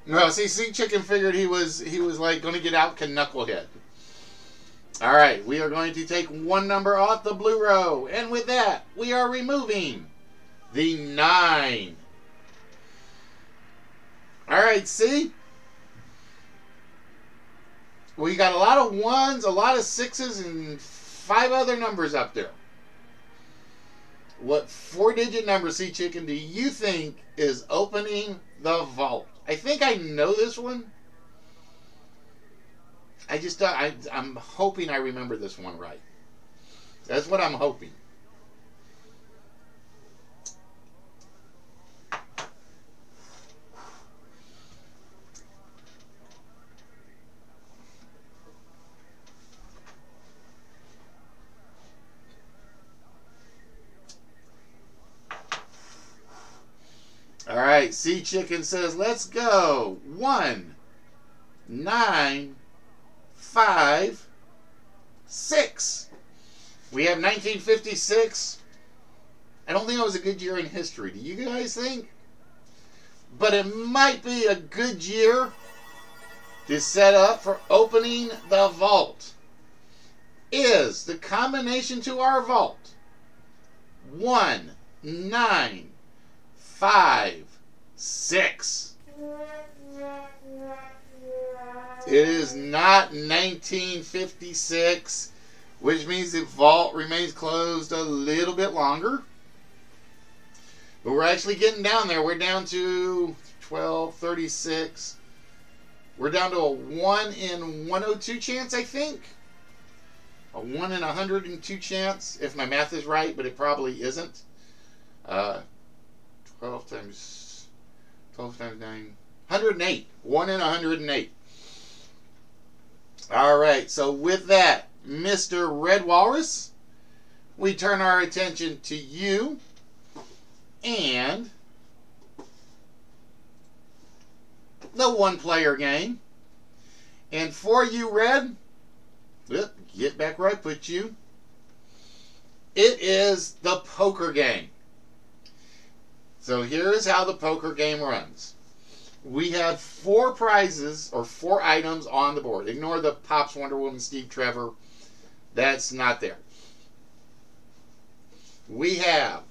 No, see, Sea Chicken figured he was like going to get out Knucklehead. All right, we are going to take one number off the blue row, and with that, we are removing the 9. All right, see? We got a lot of 1s, a lot of 6s, and 5 other numbers up there. What 4-digit number, Sea Chicken, do you think is opening the vault? I think I know this one. I'm hoping I remember this one right. That's what I'm hoping. All right, Sea Chicken says, let's go. 1, 9, 5, 6. We have 1956. I don't think it was a good year in history. Do you guys think? But it might be a good year to set up for opening the vault. Is the combination to our vault 1, 9, 5, 6. It is not 1956, which means the vault remains closed a little bit longer. But we're actually getting down there. We're down to 1236. We're down to a 1 in 102 chance, I think. A 1 in 102 chance, if my math is right, but it probably isn't. 12 times 9, 108. 1 in 108. All right, so with that, Mr. Red Walrus, we turn our attention to you and the one-player game. And for you, Red, get back where I put you. It is the poker game. So here is how the poker game runs. We have 4 prizes or 4 items on the board. Ignore the Pops, Wonder Woman, Steve Trevor. That's not there. We have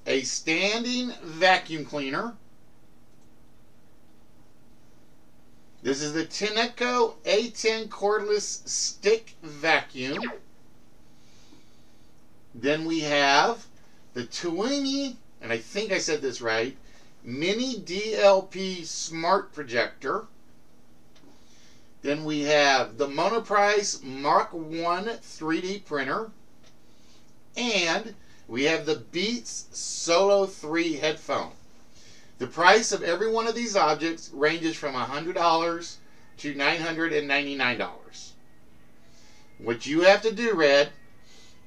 a standing vacuum cleaner. This is the Tineco A10 cordless stick vacuum. Then we have the Twingy, and I think I said this right, Mini DLP Smart Projector. Then we have the Monoprice Mark 1 3D printer. And we have the Beats Solo 3 headphone. The price of every one of these objects ranges from $100 to $999. What you have to do, Red,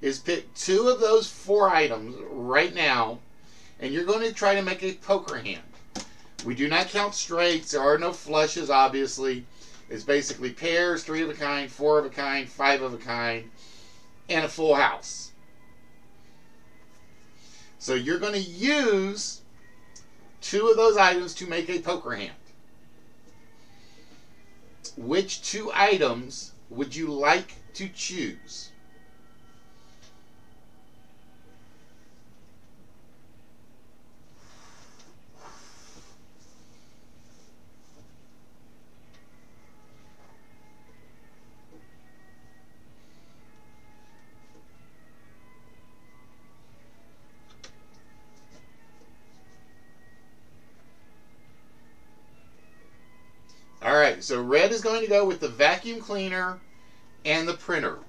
is pick 2 of those 4 items right now, and you're going to try to make a poker hand. We do not count straights. There are no flushes, obviously. It's basically pairs, 3 of a kind, 4 of a kind, 5 of a kind, and a full house. So you're going to use 2 of those items to make a poker hand. Which 2 items would you like to choose? Alright, so Red is going to go with the vacuum cleaner and the printer.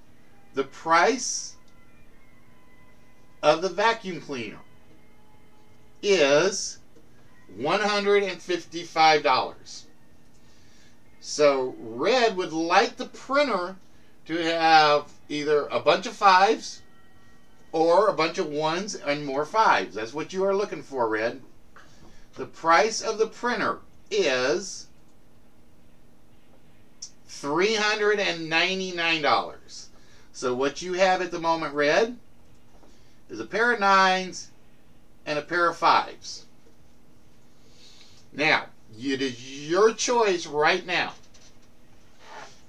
The price of the vacuum cleaner is $155. So Red would like the printer to have either a bunch of 5s or a bunch of 1s and more 5s. That's what you are looking for, Red. The price of the printer is $399. So what you have at the moment, Red, is a pair of 9s and a pair of 5s. Now, It is your choice right now.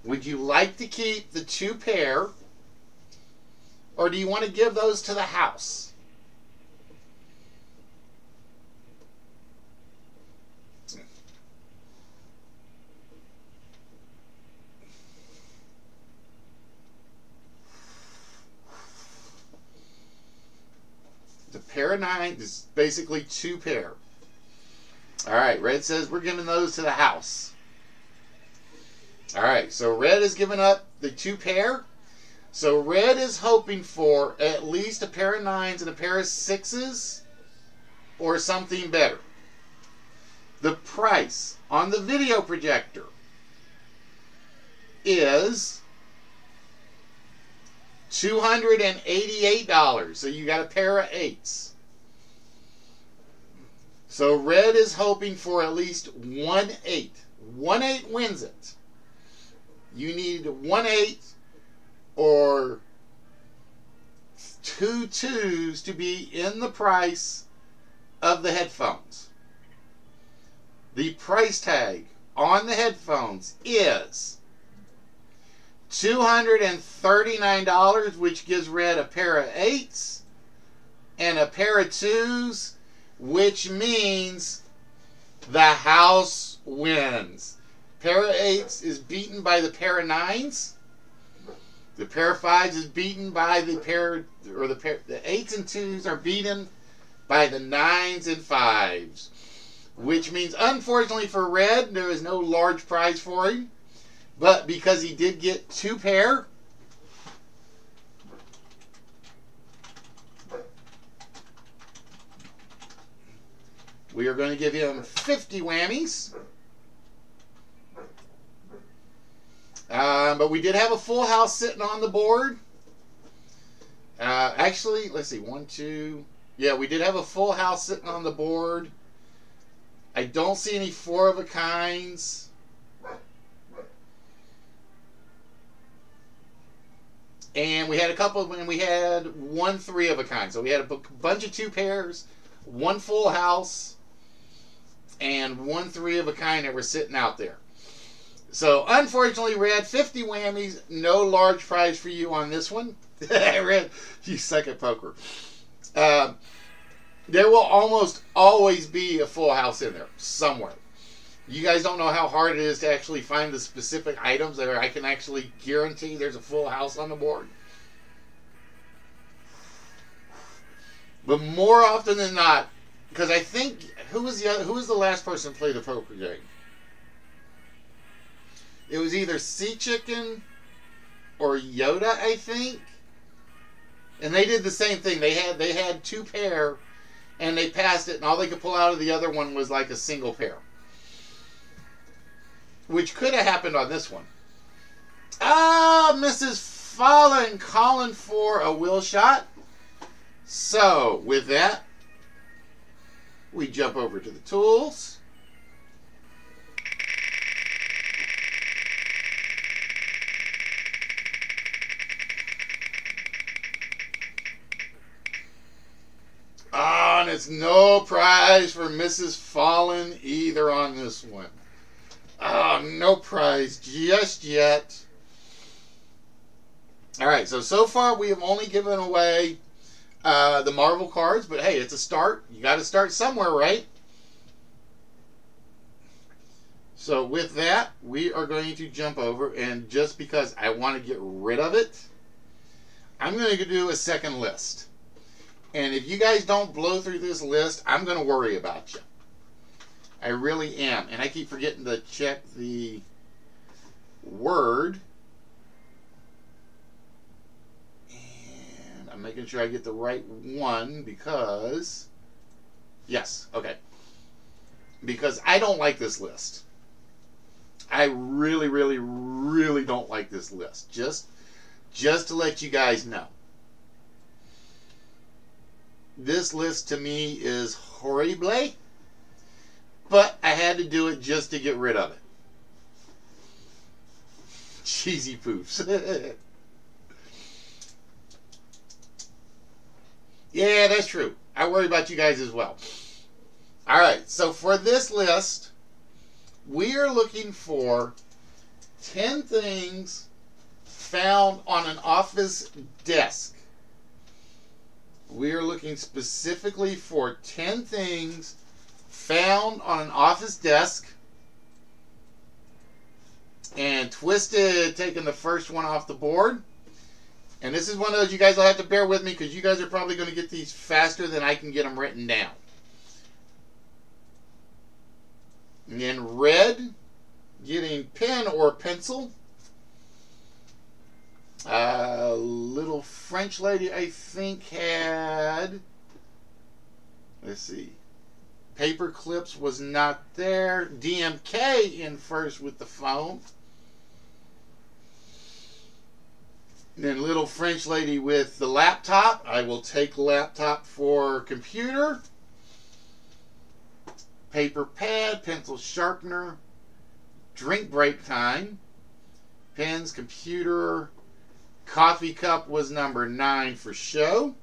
Would you like to keep the 2 pair, or do you want to give those to the house? The pair of 9 is basically 2 pair. All right, red says we're giving those to the house. All right, so red is giving up the 2 pair. So red is hoping for at least a pair of 9s and a pair of 6s or something better. The price on the video projector is $288. So you got a pair of 8s. So red is hoping for at least 1 8. 1 8 wins it. You need 1 8 or 2 2s to be in the price of the headphones. The price tag on the headphones is $239, which gives red a pair of 8s and a pair of 2s, which means the house wins. Pair of 8s is beaten by the pair of 9s. The pair of 5s is beaten by the pair, or the 8s and 2s are beaten by the 9s and 5s. Which means, unfortunately for red, there is no large prize for him. But because he did get 2 pair, we are going to give him 50 whammies. But we did have a full house sitting on the board. Actually, let's see, 1, 2. Yeah, we did have a full house sitting on the board. I don't see any 4 of a kinds. And we had a couple, and we had 1 3 of a kind. So we had a bunch of 2 pairs, 1 full house, and 1 3 of a kind that were sitting out there. So unfortunately, red, 50 whammies, no large prize for you on this one. Red, you suck at poker. There will almost always be a full house in there somewhere. You guys don't know how hard it is to actually find the specific items that I can actually guarantee there's a full house on the board. But more often than not, because I think who was the last person to play the poker game? It was either Sea Chicken or Yoda, I think. And they did the same thing. They had 2 pair, and they passed it, and all they could pull out of the other one was like a single pair. Which could have happened on this one. Ah, Mrs. Fallen calling for a will shot. So, with that, we jump over to the tools. And it's no prize for Mrs. Fallen either on this one. Oh, no prize just yet. Alright, so far we have only given away the Marvel cards, but hey, it's a start. You got to start somewhere, right? So with that, we are going to jump over, and just because I want to get rid of it, I'm going to do a second list. And if you guys don't blow through this list, I'm going to worry about you. I really am. And I keep forgetting to check the word. And I'm making sure I get the right one because... Yes, okay. Because I don't like this list. I really, really, really don't like this list. Just to let you guys know. This list to me is horrible, but I had to do it just to get rid of it. Cheesy poofs. Yeah, that's true. I worry about you guys as well. Alright, so for this list, We are looking for 10 things found on an office desk. We are looking specifically for 10 things found on an office desk. And Twisted taking the first one off the board. And this is one of those you guys will have to bear with me because you guys are probably going to get these faster than I can get them written down. And then Red getting pen or pencil. Little French lady, I think, had, let's see, paper clips was not there. DMK in first with the phone. And then little French lady with the laptop. I will take laptop for computer. Paper pad, pencil sharpener, drink break time, pens, computer, coffee cup was number 9 for show.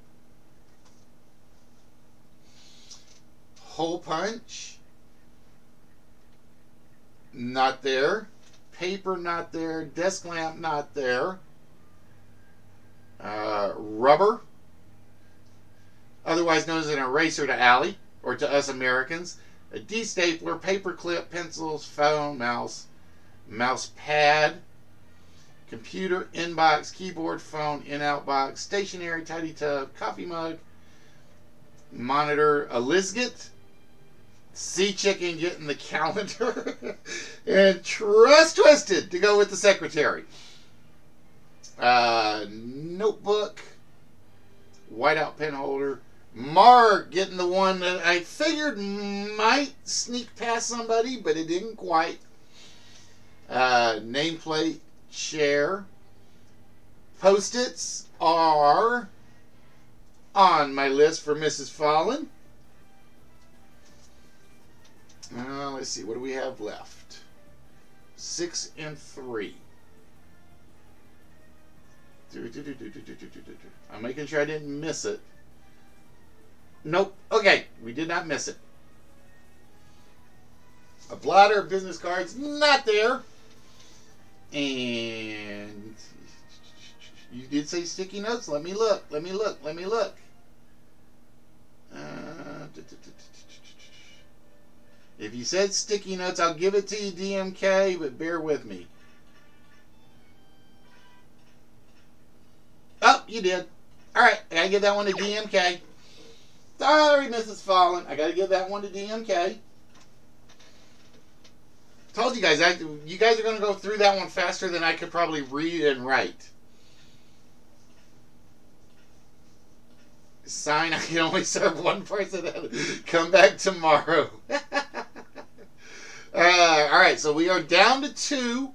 Hole punch, not there. Paper, not there. Desk lamp, not there. Rubber, otherwise known as an eraser to Allie, or to us Americans. A de-stapler, paper clip, pencils, phone, mouse pad, computer, inbox, keyboard, phone, in-out box, stationery, tidy tub, coffee mug, monitor, a Lisget, sea chicken getting the calendar, and trust Twisted to go with the secretary. Notebook, whiteout pen holder, Mark getting the one that I figured might sneak past somebody, but it didn't quite. Nameplate, chair. Post-its are on my list for Mrs. Fallon. Let's see, what do we have left? 6 and 3. I'm making sure I didn't miss it. Nope. Okay, we did not miss it. A blotter, business cards, not there. And you did say sticky notes. Let me look. Let me look. Let me look. If you said sticky notes, I'll give it to you, DMK, but bear with me. Oh, you did. All right, I gotta give that one to DMK. Sorry, Mrs. Fallon. I gotta give that one to DMK. Told you guys, you guys are gonna go through that one faster than I could probably read and write. Sign, I can only serve one person. Come back tomorrow. Alright, so we are down to 2.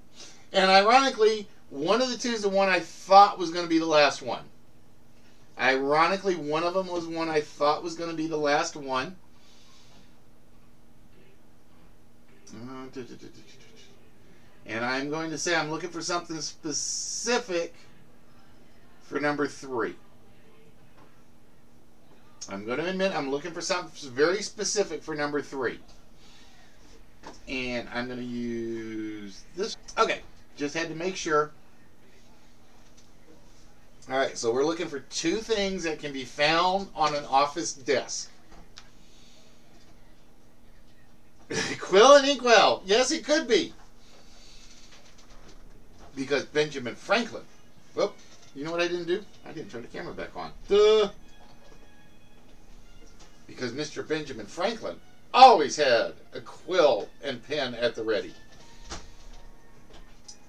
And ironically, one of the 2 is the one I thought was going to be the last one. Ironically, one of them was one I thought was going to be the last one. And I'm going to say I'm looking for something specific for number 3. I'm going to admit I'm looking for something very specific for number 3. And I'm going to use this. Okay, just had to make sure. Alright, so we're looking for 2 things that can be found on an office desk. Quill and inkwell. Yes, it could be. Because Benjamin Franklin. Whoop. You know what I didn't do? I didn't turn the camera back on. Duh. Because Mr. Benjamin Franklin always had a quill and pen at the ready.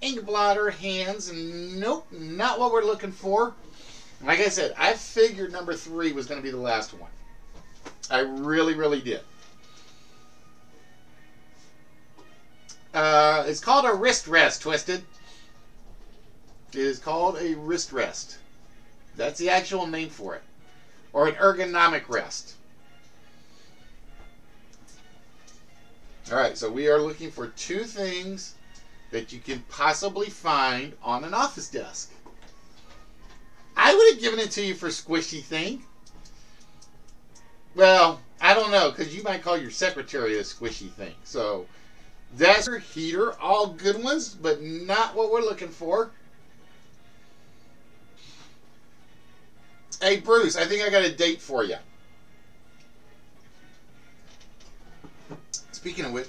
Ink blotter, hands, and nope, not what we're looking for. Like I said, I figured number 3 was going to be the last one. I really, really did. It's called a wrist rest, Twisted. It is called a wrist rest. That's the actual name for it. Or an ergonomic rest. Alright, so we are looking for 2 things that you can possibly find on an office desk. I would have given it to you for squishy thing. Well, I don't know, because you might call your secretary a squishy thing. So, That's your heater. All good ones, but not what we're looking for. Hey, Bruce, I think I got a date for you. Speaking of which,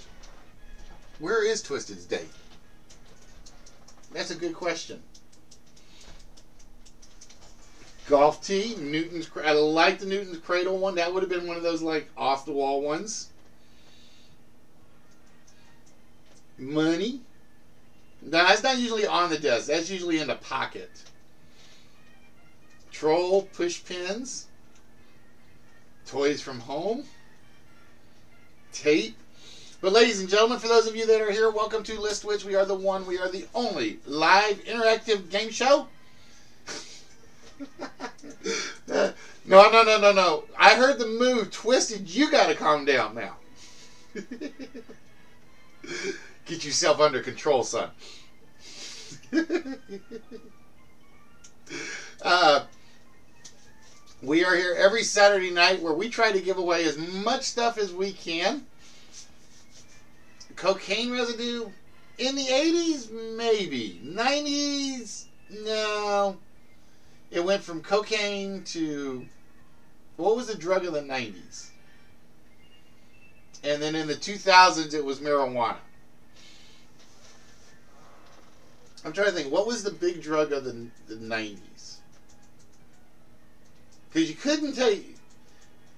where is Twisted's date? That's a good question. Golf tee, Newton's. I like the Newton's Cradle one. That would have been one of those like off the wall ones. Money. No, that's not usually on the desk. That's usually in the pocket. Troll push pins. Toys from home. Tape. But ladies and gentlemen, for those of you that are here, welcome to List Wits. We are the one, we are the only live interactive game show. No. I heard the move. Twisted, you gotta calm down now. Get yourself under control, son. We are here every Saturday night where we try to give away as much stuff as we can. Cocaine residue in the 80s, maybe. 90s, no. It went from cocaine to, what was the drug of the 90s? And then in the 2000s, it was marijuana. I'm trying to think, what was the big drug of the 90s? Because you couldn't tell you.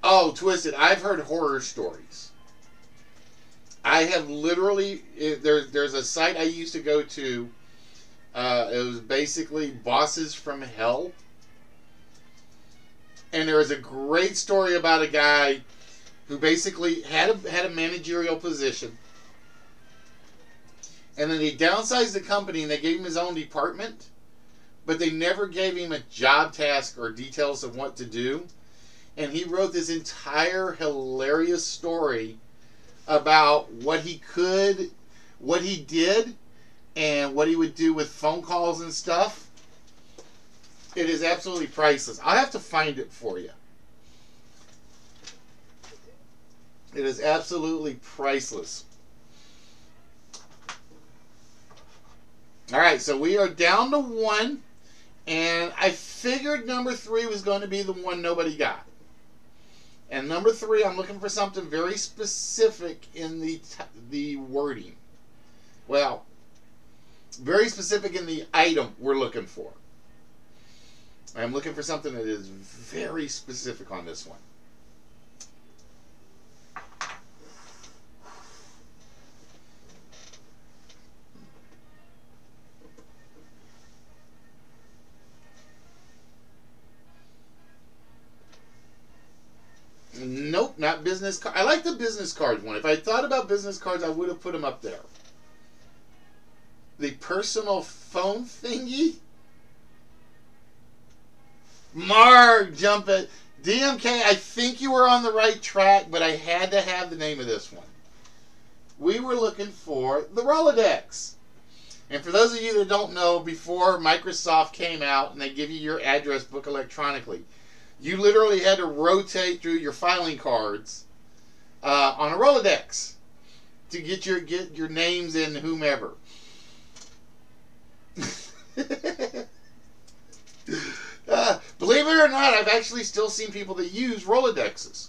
Oh, Twisted, I've heard horror stories. I have literally, there's a site I used to go to. It was basically Bosses from Hell. And there was a great story about a guy who basically had a managerial position. And then they downsized the company and they gave him his own department. But they never gave him a job task or details of what to do. And he wrote this entire hilarious story about what he did, and what he would do with phone calls and stuff. It is absolutely priceless. I'll have to find it for you. It is absolutely priceless. Alright, so we are down to 1. And I figured number 3 was going to be the one nobody got. And number 3, I'm looking for something very specific in the wording. Well, very specific in the item we're looking for. I'm looking for something that is very specific on this one. Nope, not business card. I like the business cards one. If I thought about business cards, I would have put them up there. The personal phone thingy. Mark, jump it. DMK, I think you were on the right track, but I had to have the name of this one. We were looking for the Rolodex. And for those of you that don't know, before Microsoft came out and they give you your address book electronically, you literally had to rotate through your filing cards on a Rolodex to get your names in whomever. Believe it or not, I've actually still seen people that use Rolodexes.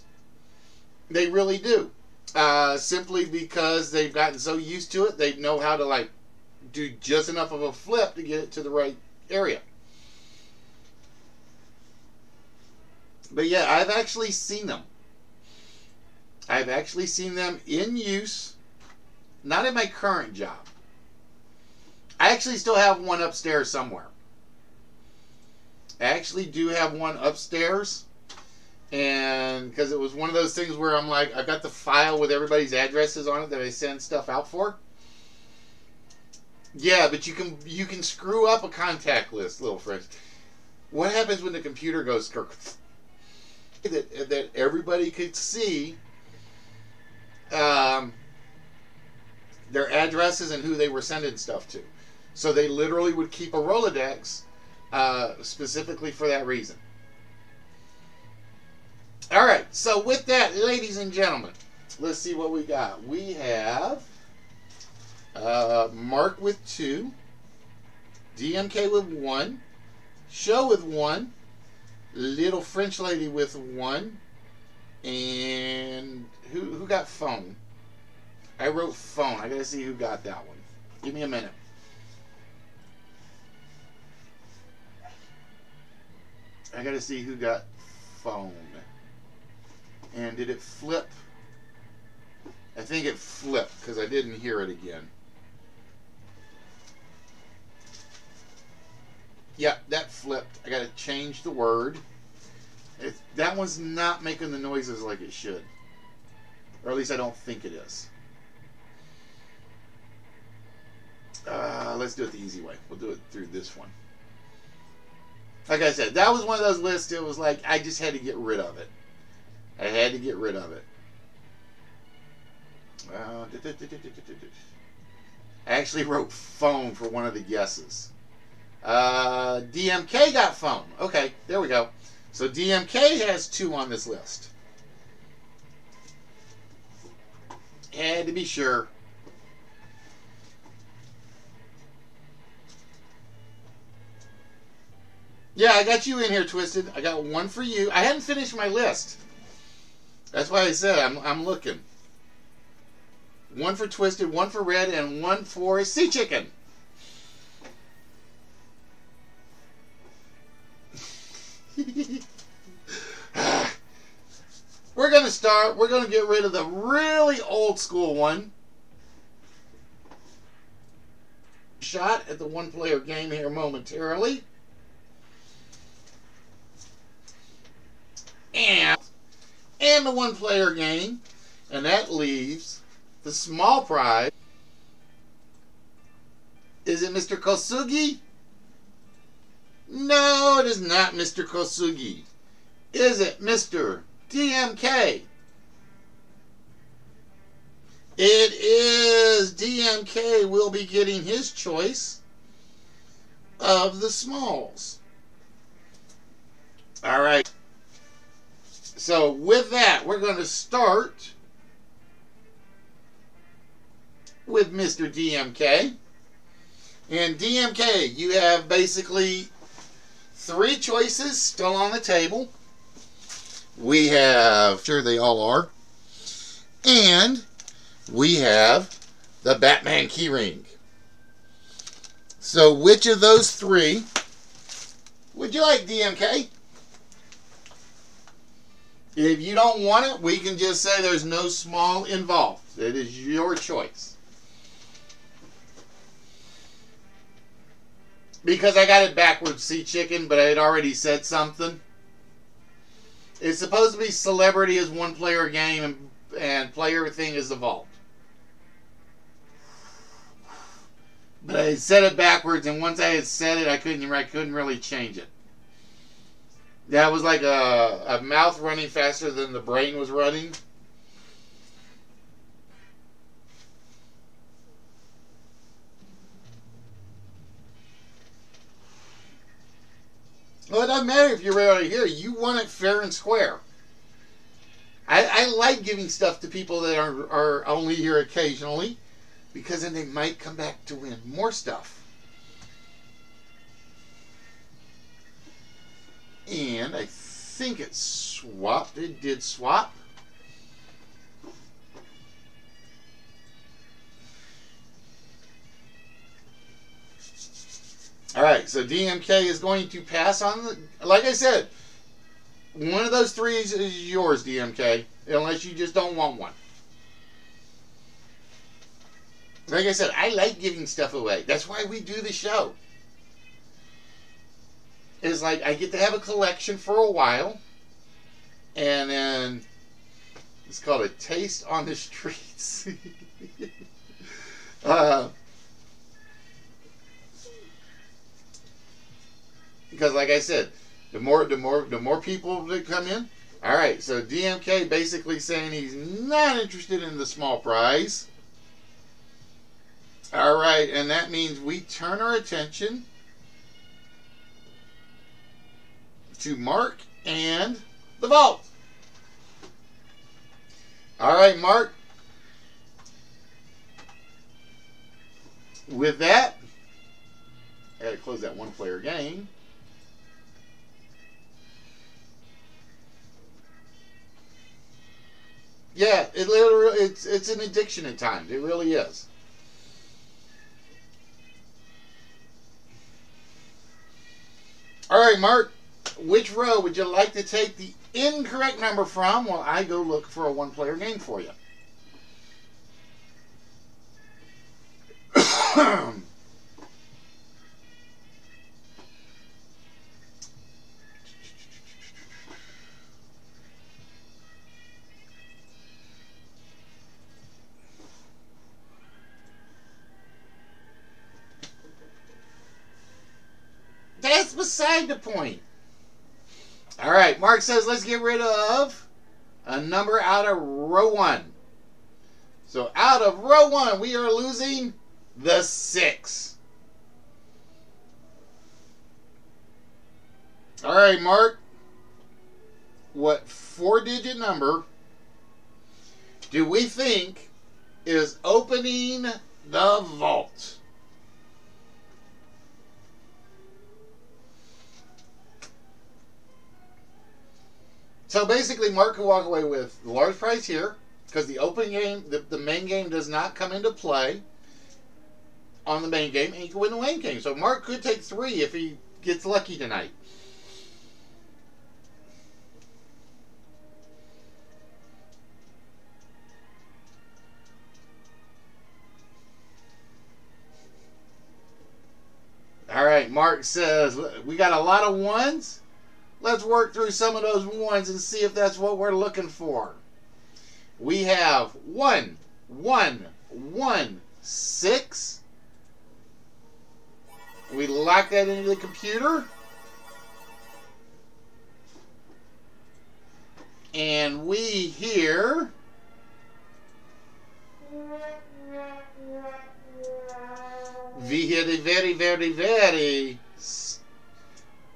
They really do. Simply because they've gotten so used to it, they know how to like do just enough of a flip to get it to the right area. But yeah, I've actually seen them. I've actually seen them in use. Not in my current job. I actually still have one upstairs somewhere. I actually do have one upstairs. And because it was one of those things where I'm like, I've got the file with everybody's addresses on it that I send stuff out for. Yeah, but you can screw up a contact list, little friends. What happens when the computer goes that everybody could see their addresses and who they were sending stuff to. So they literally would keep a Rolodex specifically for that reason. Alright, so with that, ladies and gentlemen, let's see what we got. We have Mark with 2, DMK with 1, Show with 1, Little French Lady with 1, and who got phone? I wrote phone. I gotta see who got that one. Give me a minute. I gotta see who got phone. And did it flip? I think it flipped because I didn't hear it again. Yeah, that flipped. I gotta change the word. That one's not making the noises like it should. Or at least I don't think it is. Let's do it the easy way. We'll do it through this one. Like I said, that was one of those lists. It was like I just had to get rid of it. I had to get rid of it. I actually wrote phone for one of the guesses. DMK got phone. Okay, there we go. So DMK has 2 on this list. Had to be sure. Yeah, I got you in here, Twisted. I got 1 for you. I hadn't finished my list. That's why I said I'm looking. 1 for Twisted, 1 for Red, and 1 for Sea Chicken. We're going to start. We're going to get rid of the really old school one. Shot at the 1-player game here momentarily. And the 1-player game. And that leaves the small prize. Is it Mr. Kosugi? No, it is not Mr. Kosugi. Is it Mr. DMK? It is. DMK will be getting his choice of the smalls. All right. So with that, we're going to start with Mr. DMK. And DMK, you have basically 3 choices still on the table. We have, sure they all are, and we have the Batman keyring. So which of those 3 would you like, DMK? If you don't want it, we can just say there's no small involved. It is your choice. Because I got it backwards, Sea Chicken, but I had already said something. It's supposed to be celebrity is 1-player game and player thing is the vault. But I said it backwards, and once I had said it, I couldn't really change it. That was like a mouth running faster than the brain was running. Well, it doesn't matter if you're right here. You want it fair and square. I like giving stuff to people that are only here occasionally, because then they might come back to win more stuff. And I think it swapped. It did swap. Alright, so DMK is going to pass on the... Like I said, one of those 3 is yours, DMK, unless you just don't want one. Like I said, I like giving stuff away. That's why we do the show. It's like I get to have a collection for a while, and then it's called a taste on the streets. Because, like I said, the more people that come in. All right, so DMK basically saying he's not interested in the small prize. All right, and that means we turn our attention to Mark and the vault. All right, Mark. with that, I gotta close that one-player game. Yeah, it literally it's an addiction at times. It really is. All right, Mark, which row would you like to take the incorrect number from while I go look for a one-player game for you? That's beside the point. All right, Mark says let's get rid of a number out of row 1. So out of row 1, we are losing the 6. All right, Mark, what 4-digit number do we think is opening the vault? So basically, Mark can walk away with the large prize here because the open game, the main game does not come into play on the main game, and he can win the main game. So Mark could take 3 if he gets lucky tonight. All right, Mark says we got a lot of 1s. Let's work through some of those 1s and see if that's what we're looking for. We have 1, 1, 1, 6. We lock that into the computer. And we hear very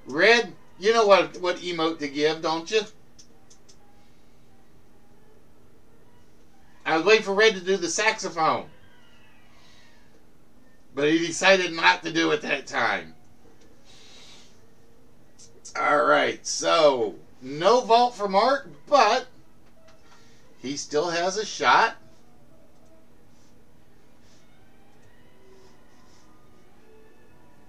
red. You know what emote to give, don't you? I was waiting for Red to do the saxophone, but he decided not to do it that time. All right, so no vault for Mark, but he still has a shot.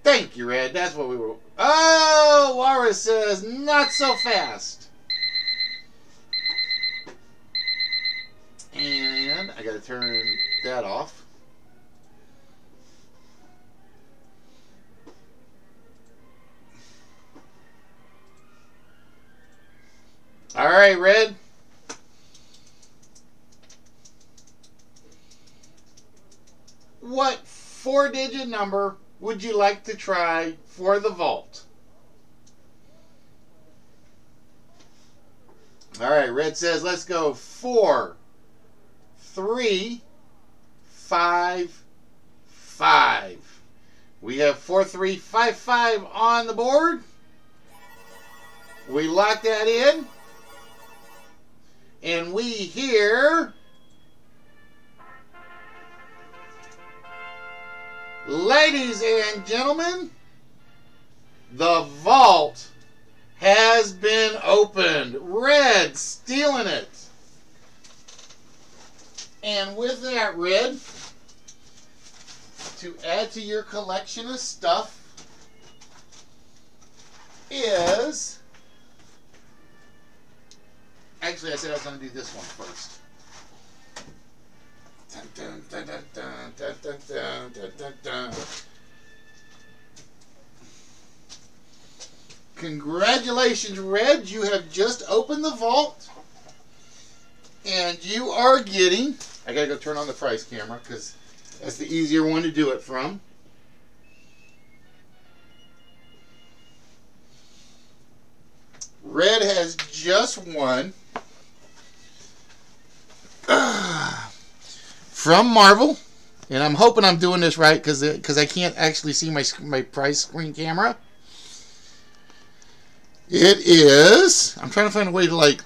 Thank you, Red. That's what we were. Oh, Laura says, not so fast. And I got to turn that off. All right, Red. What 4-digit number would you like to try for the vault? All right, Red says let's go 4, 3, 5, 5. We have 4, 3, 5, 5 on the board. We lock that in. And we hear, ladies and gentlemen, the vault has been opened. Red stealing it. And with that, Red, to add to your collection of stuff is... Actually, I said I was going to do this one first. Dun, dun, dun, dun, dun, dun, dun, dun, dun, dun. Congratulations, Red. You have just opened the vault. And you are getting... I got to go turn on the price camera because that's the easier one to do it from. Red has just won from Marvel, and I'm hoping I'm doing this right because I can't actually see my price screen camera. It is. I'm trying to find a way to like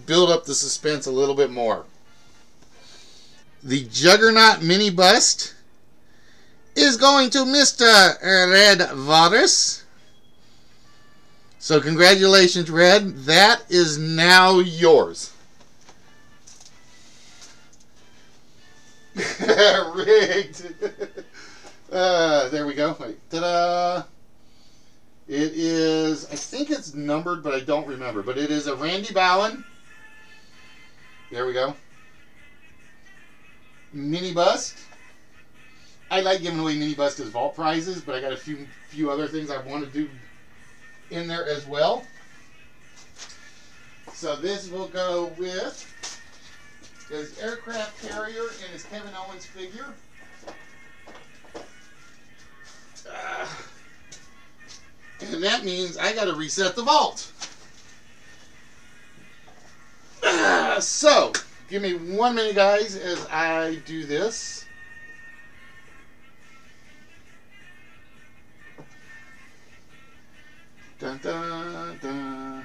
build up the suspense a little bit more. The Juggernaut mini bust is going to Mr. Red Varus. So congratulations, Red. That is now yours. Rigged. There we go. Wait. Ta-da. It is, I think it's numbered, but I don't remember. But it is a Randy Ballin. There we go. Mini bust. I like giving away mini bust as vault prizes, but I got a few other things I want to do in there as well. So this will go with his aircraft carrier and his Kevin Owens figure. And that means I got to reset the vault. So, give me 1 minute, guys, as I do this. Dun, dun, dun.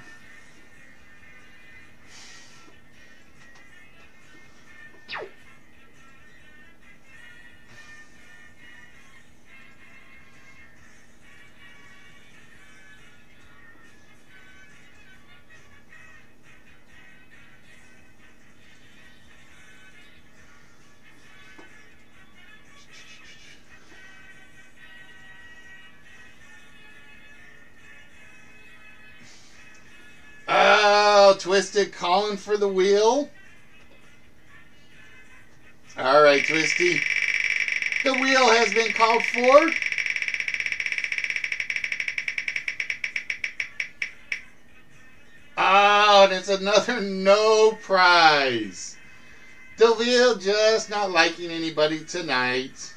Twisted calling for the wheel. Alright, Twisty. The wheel has been called for. Oh, and it's another no prize. The wheel just not liking anybody tonight.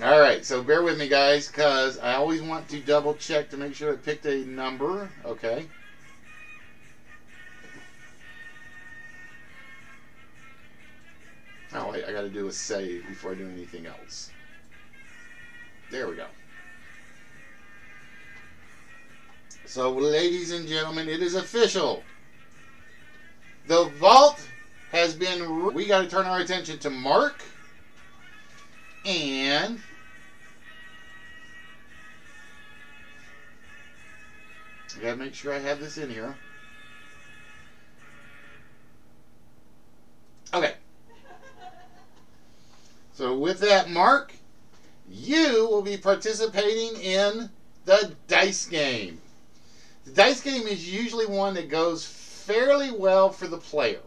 Alright, so bear with me, guys, because I always want to double check to make sure I picked a number. Okay. Oh, wait, I got to do a save before I do anything else. There we go. So, ladies and gentlemen, it is official. The vault has been... We got to turn our attention to Mark. And... I gotta make sure I have this in here. Okay. So with that, Mark, you will be participating in the dice game. The dice game is usually one that goes fairly well for the player.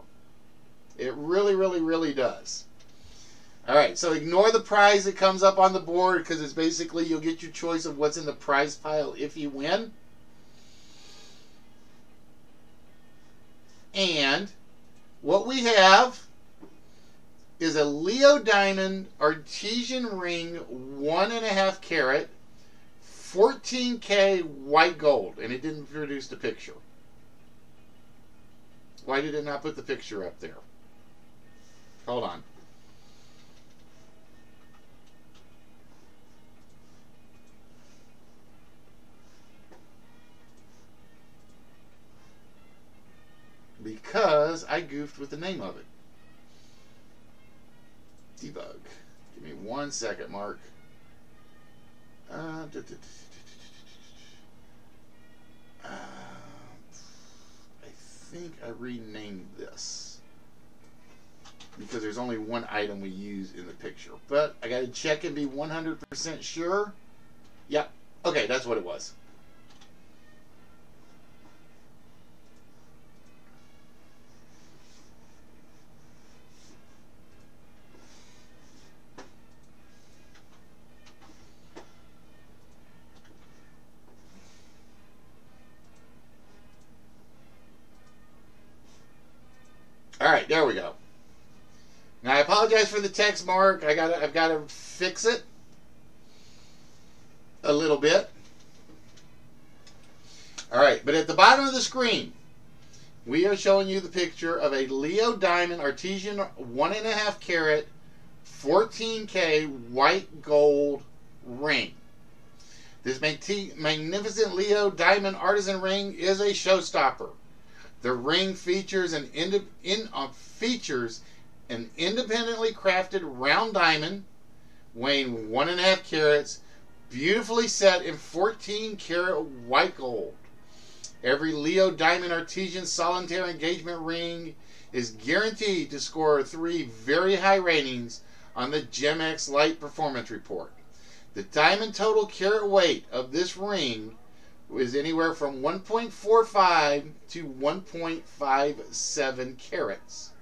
It really, really, really does. Alright, so ignore the prize that comes up on the board because it's basically you'll get your choice of what's in the prize pile if you win. And what we have is a Leo Diamond Artesian Ring 1.5 carat 14K white gold, and it didn't produce the picture. Why did it not put the picture up there? Hold on. Because I goofed with the name of it. Debug. Give me 1 second, Mark. I think I renamed this. Because there's only one item we use in the picture. But I got to check and be 100% sure. Yep. Okay, that's what it was. Alright, there we go. Now I apologize for the text, Mark. I've got to fix it a little bit. Alright, but at the bottom of the screen, we are showing you the picture of a Leo Diamond Artesian 1.5 carat 14K white gold ring. This magnificent Leo Diamond Artisan ring is a showstopper. The ring features features an independently crafted round diamond weighing 1.5 carats, beautifully set in 14-karat white gold. Every Leo Diamond Artesian Solitaire Engagement ring is guaranteed to score 3 very high ratings on the GemX Light Performance Report. The diamond total carat weight of this ring is anywhere from 1.45 to 1.57 carats.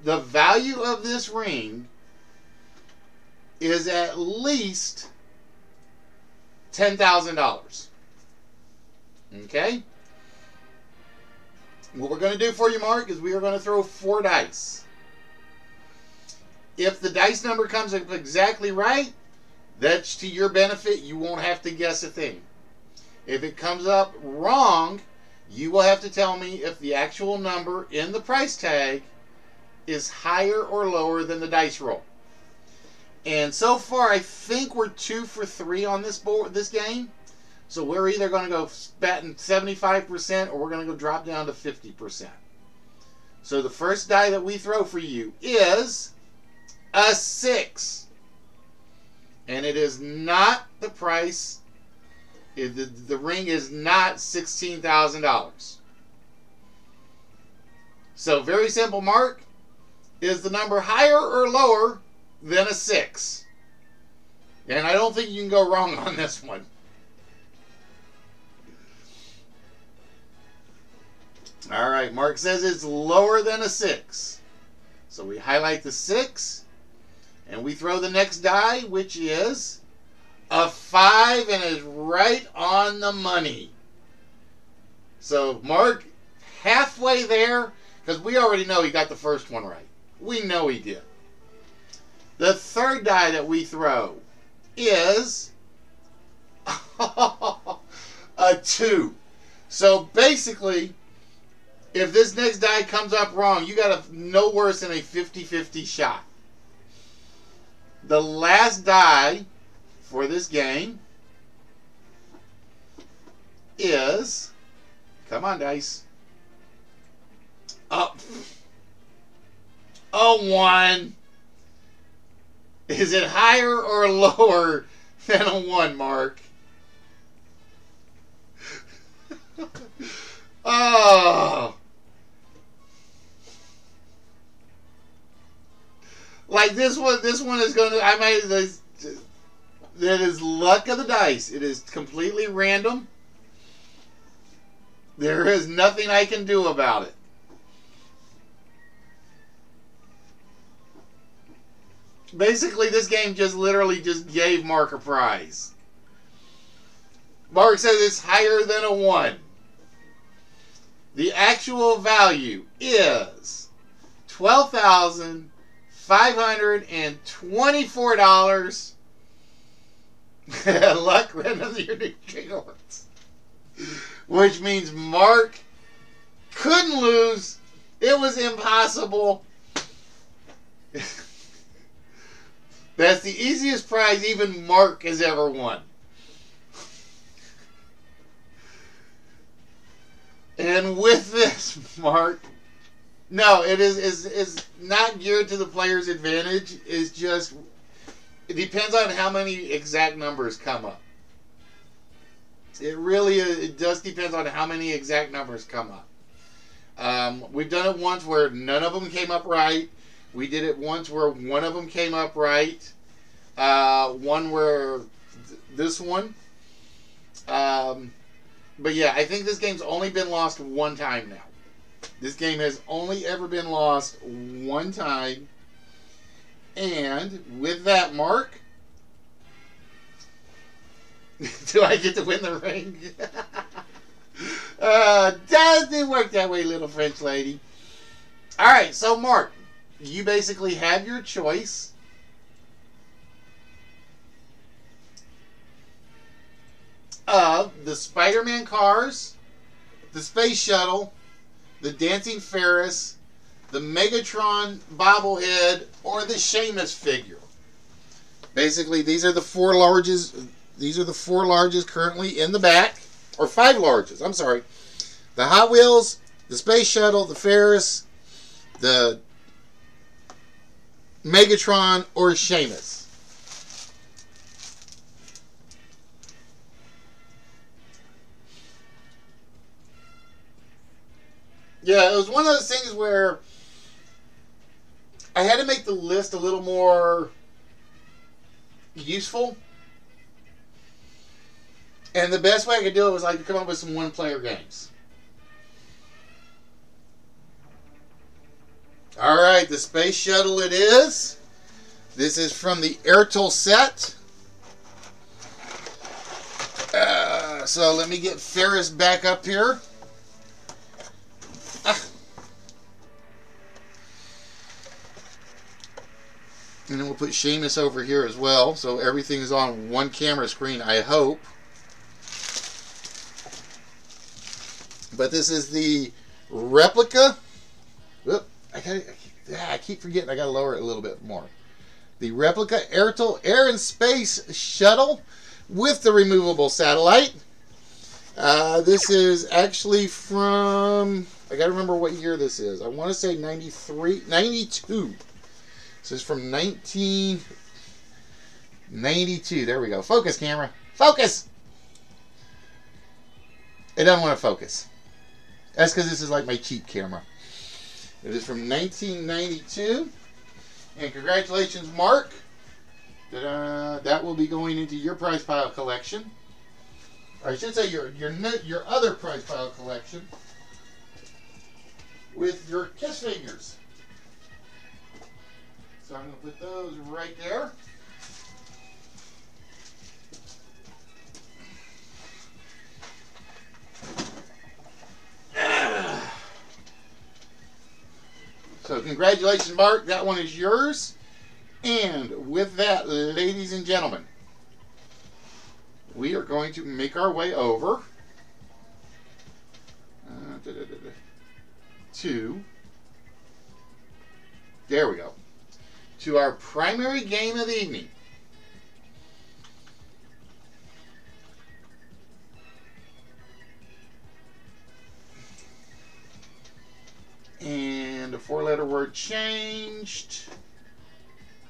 The value of this ring is at least $10,000. Okay? What we're going to do for you, Mark, is we are going to throw 4 dice. If the dice number comes up exactly right, that's to your benefit. You won't have to guess a thing. If it comes up wrong, you will have to tell me if the actual number in the price tag is higher or lower than the dice roll. And so far, I think we're 2 for 3 on this game. So we're either going to go batting 75% or we're going to go drop down to 50%. So the first die that we throw for you is a 6. And it is not the price. The ring is not $16,000. So very simple, Mark. Is the number higher or lower than a 6? And I don't think you can go wrong on this one. All right, Mark says it's lower than a 6. So we highlight the 6, and we throw the next die, which is a 5, and is right on the money. So, Mark, halfway there, because we already know he got the first one right. We know he did. The third die that we throw is a 2. So, basically, if this next die comes up wrong, you got no worse than a 50-50 shot. The last die for this game is, come on, dice, up. A 1. Is it higher or lower than a 1, Mark? Oh. Like this one is going to, that is luck of the dice. It is completely random. There is nothing I can do about it. Basically, this game literally just gave Mark a prize. Mark says it's higher than a 1. The actual value is $12,524. Luck random unique cards. Which means Mark couldn't lose. It was impossible. That's the easiest prize even Mark has ever won. And with this, Mark, no, it is not geared to the player's advantage. It's just, it depends on how many exact numbers come up. It just depends on how many exact numbers come up. We've done it once where none of them came up right. We did it once where one of them came up right. One where this one. But yeah, I think this game's only been lost one time now. This game has only ever been lost one time. And with that, Mark, do I get to win the ring? Doesn't work that way, little French lady. Alright, so Mark, you basically have your choice. Of the Spider-Man cars, the Space Shuttle, the Dancing Ferris, the Megatron bobblehead, or the Sheamus figure. Basically, these are the 4 largest. These are the 4 largest currently in the back, or 5 largest. I'm sorry. The Hot Wheels, the Space Shuttle, the Ferris, the Megatron, or Sheamus. Yeah, it was one of those things where I had to make the list a little more useful. And the best way I could do it was like to come up with some one-player games. Alright, the Space Shuttle it is. This is from the Airtel set. So let me get Ferris back up here. And then we'll put Sheamus over here as well. So everything is on one camera screen, I hope. But this is the replica. Whoop, I keep forgetting. I got to lower it a little bit more. The replica Airtel Air and Space Shuttle with the removable satellite. This is actually from, I got to remember what year this is. I want to say 93, 92. This is from 1992. There we go. Focus, camera. Focus! It doesn't want to focus. That's because this is like my cheap camera. It is from 1992. And congratulations, Mark. That will be going into your prize pile collection. Or I should say your other prize pile collection with your Kiss figures. So I'm going to put those right there. So congratulations, Mark. That one is yours. And with that, ladies and gentlemen, we are going to make our way over to, there we go, to our primary game of the evening. And the four-letter word changed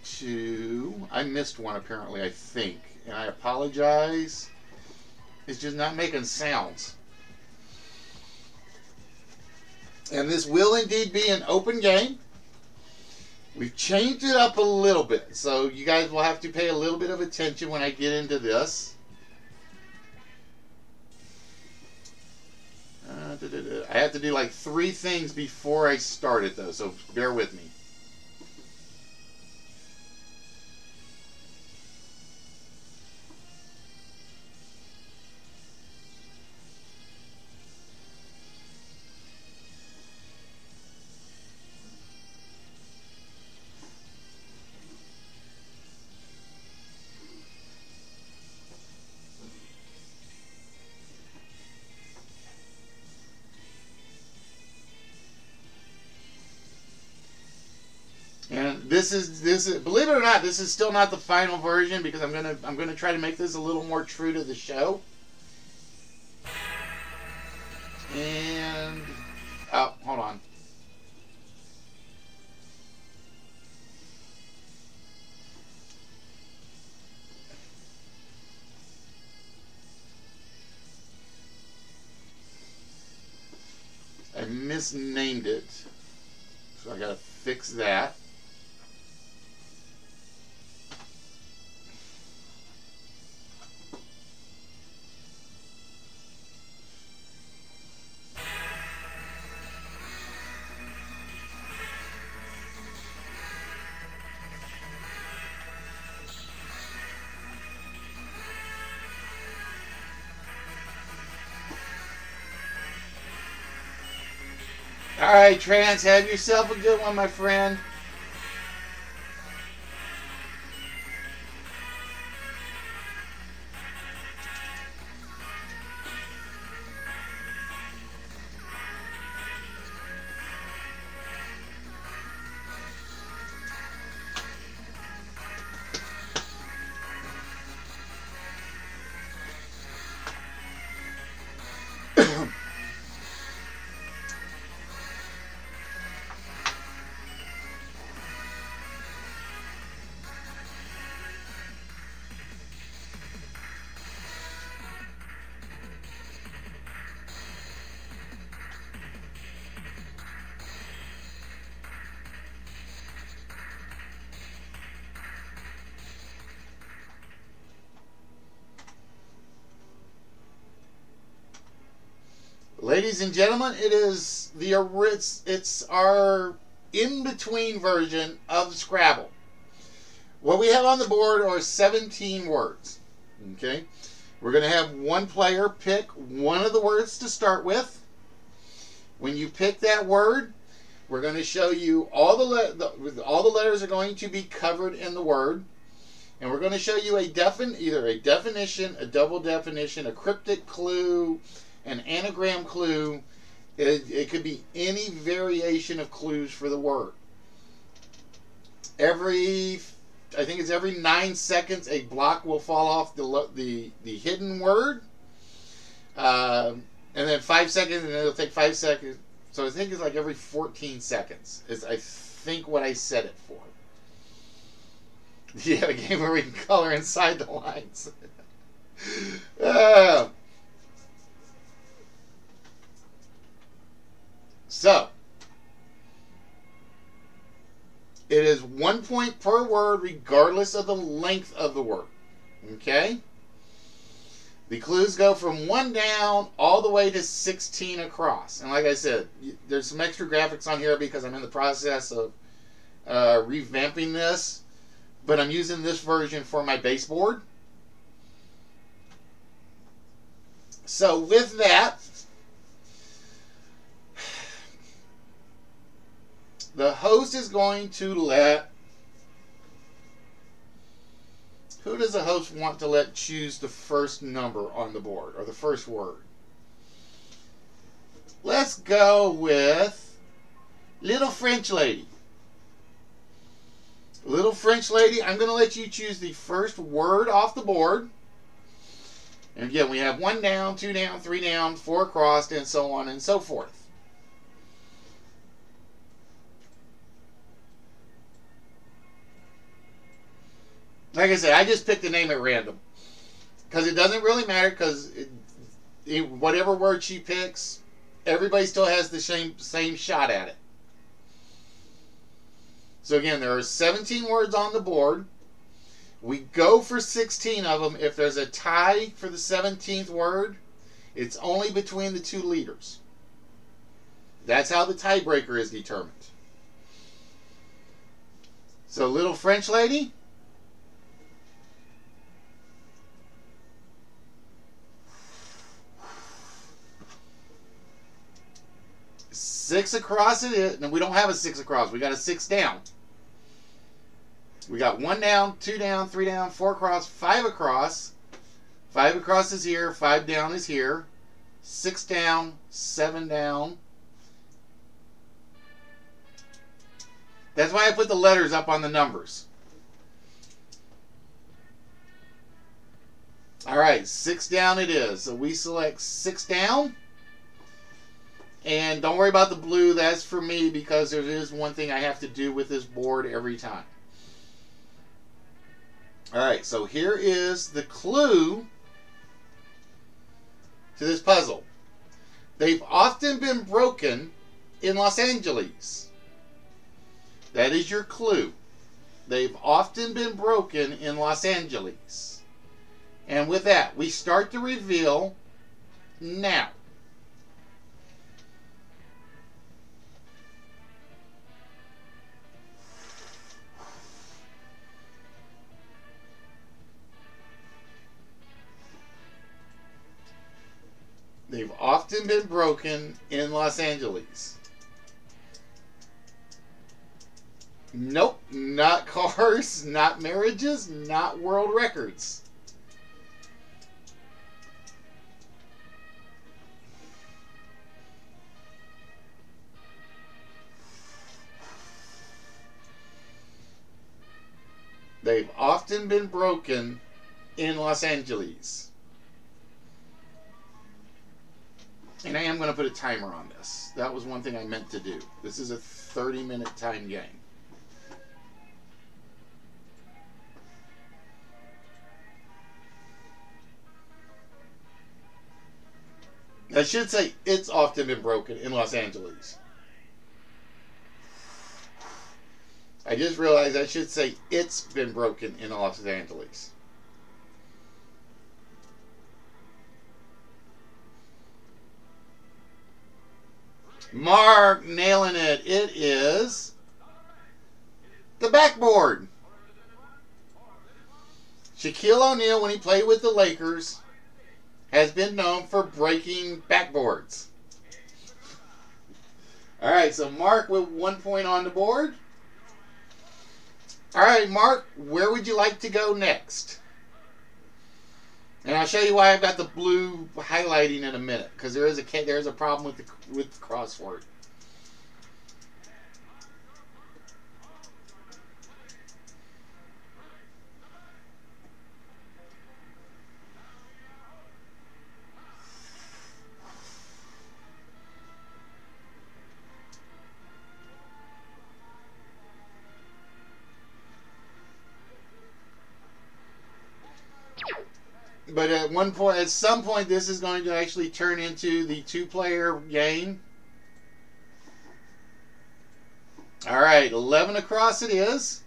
to, I missed one apparently, I think. And I apologize. It's just not making sounds. And this will indeed be an open game. We've changed it up a little bit. So you guys will have to pay a little bit of attention when I get into this. I have to do like 3 things before I start it though, so bear with me. And this is believe it or not, this is still not the final version because I'm gonna try to make this a little more true to the show. And oh, hold on. I misnamed it, so I gotta fix that. Alright, Trance, have yourself a good one, my friend. Ladies and gentlemen, it's our in-between version of Scrabble. What we have on the board are 17 words. Okay? We're going to have one player pick one of the words to start with. When you pick that word, we're going to show you all the letters are going to be covered in the word. And we're going to show you either a definition, a double definition, a cryptic clue, an anagram clue. It could be any variation of clues for the word. I think it's every 9 seconds a block will fall off the hidden word. And then 5 seconds, and it'll take 5 seconds. So I think it's like every 14 seconds is I think what I set it for. Yeah, a game where we can color inside the lines. So, it is 1 point per word regardless of the length of the word. Okay? The clues go from 1 down all the way to 16 across. And like I said, there's some extra graphics on here because I'm in the process of revamping this. But I'm using this version for my baseboard. So with that, the host is going to let... Who does the host want to let choose the first number on the board, or the first word? Let's go with Little French Lady. Little French Lady, I'm going to let you choose the first word off the board. And again, we have 1 down, 2 down, 3 down, 4 across, and so on and so forth. Like I said, I just picked a name at random. Because it doesn't really matter, because whatever word she picks, everybody still has the same shot at it. So again, there are 17 words on the board. We go for 16 of them. If there's a tie for the 17th word, it's only between the 2 leaders. That's how the tiebreaker is determined. So, Little French Lady. Six across it is. No, we don't have a 6 across. We got a 6 down. We got 1 down, 2 down, 3 down, 4 across, 5 across. 5 across is here, 5 down is here. 6 down, 7 down. That's why I put the letters up on the numbers. Alright, 6 down it is. So we select 6 down. And don't worry about the blue, that's for me because there is one thing I have to do with this board every time. Alright, so here is the clue to this puzzle. They've often been broken in Los Angeles. That is your clue. They've often been broken in Los Angeles. And with that, we start the reveal now. They've often been broken in Los Angeles. Nope, not cars, not marriages, not world records. They've often been broken in Los Angeles. And I am going to put a timer on this. That was one thing I meant to do. This is a 30-minute time game. I should say it's often been broken in Los Angeles. I just realized I should say it's been broken in Los Angeles. Mark nailing it. It is the backboard. Shaquille O'Neal, when he played with the Lakers, has been known for breaking backboards. All right, so Mark with 1 point on the board. All right, Mark, where would you like to go next? And I'll show you why I've got the blue highlighting in a minute, because there's a problem with the crossword. But at some point, this is going to actually turn into the two-player game. All right, 11 across it is.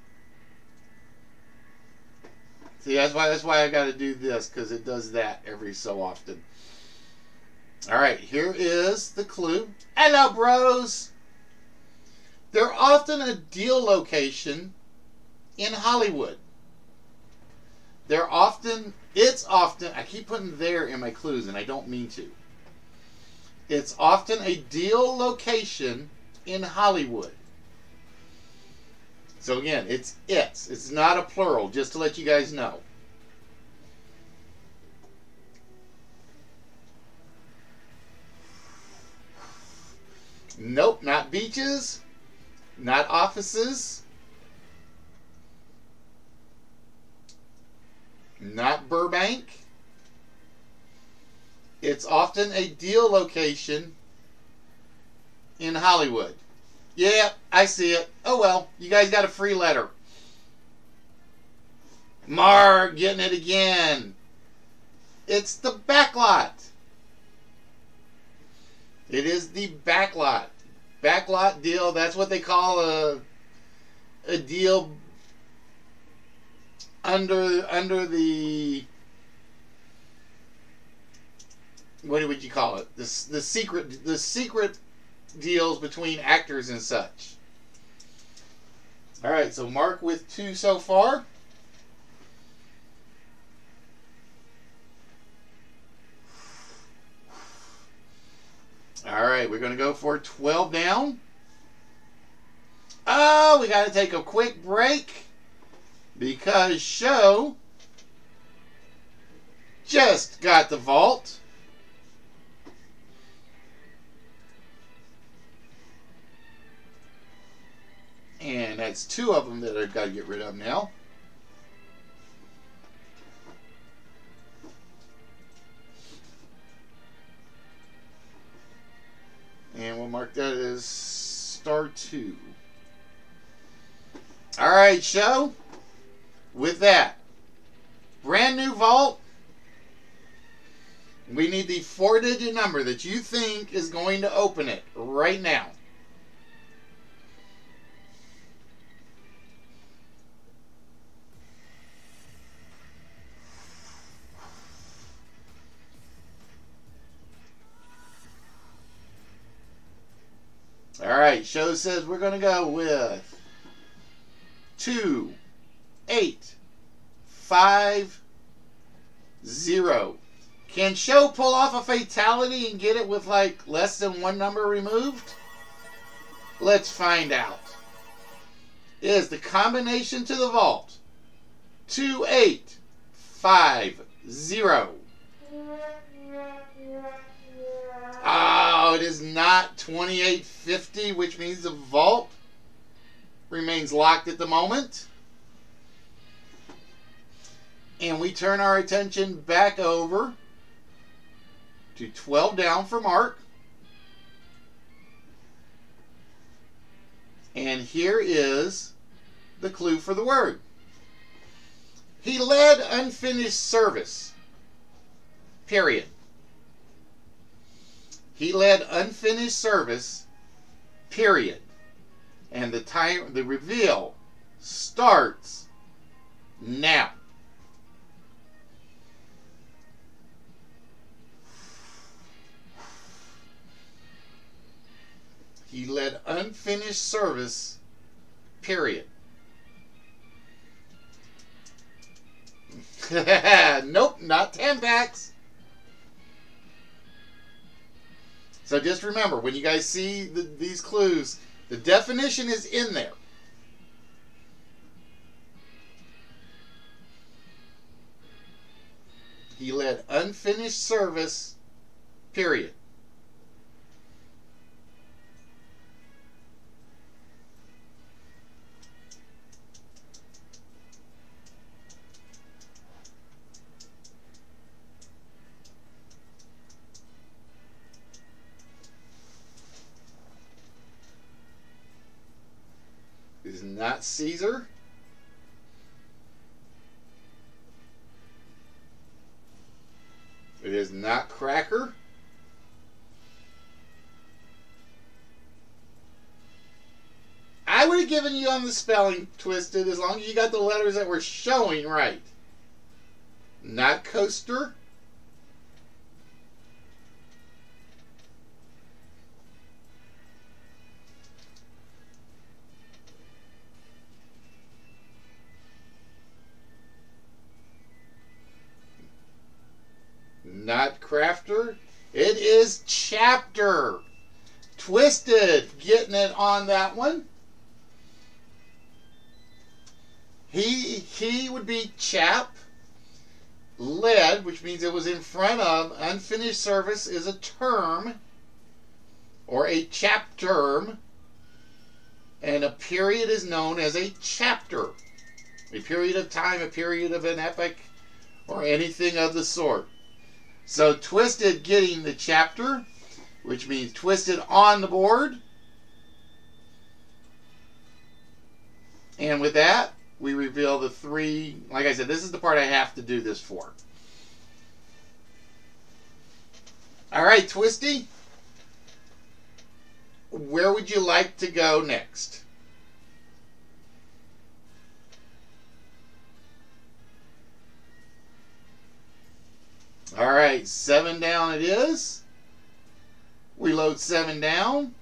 See, that's why I got to do this, because it does that every so often. All right, here is the clue. Hello, bros. They're often a deal location in Hollywood. It's often, I keep putting there in my clues, and I don't mean to. It's often a deal location in Hollywood. So again, it's not a plural, just to let you guys know. Nope, not beaches, not offices, not Burbank. It's often a deal location in Hollywood. Yeah, I see it. Oh well, you guys got a free letter. Mark getting it again. It's the backlot. It is the backlot. Backlot deal, that's what they call a deal under the, what would you call it? The secret deals between actors and such. All right, so Mark with 2 so far. All right, we're going to go for 12 down. Oh, we got to take a quick break because Show just got the vault. And that's 2 of them that I've got to get rid of now. And we'll mark that as star 2. All right, Show. With that, brand new vault. We need the 4-digit number that you think is going to open it right now. All right, Show says we're going to go with 2, 8, 5, 0. Can Show pull off a fatality and get it with like less than 1 number removed? Let's find out. Is the combination to the vault 2, 8, 5, 0? Oh, it is not 2850, which means the vault remains locked at the moment. And we turn our attention back over to 12 down for Mark. And here is the clue for the word. He led unfinished service. Period. He led unfinished service. Period. And the reveal starts now. He led unfinished service, period. Nope, not Tampax. So just remember, when you guys see these clues, the definition is in there. He led unfinished service, period. It is not Caesar. It is not Cracker. I would have given you on the spelling Twisted as long as you got the letters that were showing right. Not Coaster. Not Crafter. It is Chapter. Twisted getting it on that one. He would be chap. Led, which means it was in front of. Unfinished service is a term or a chapterm, and a period is known as a chapter. A period of time, a period of an epic, or anything of the sort. So Twisted getting the chapter, which means Twisted on the board. And with that, we reveal the three. Like I said, this is the part I have to do this for. All right, Twisty. Where would you like to go next? All right, 7 down it is. We load 7 down.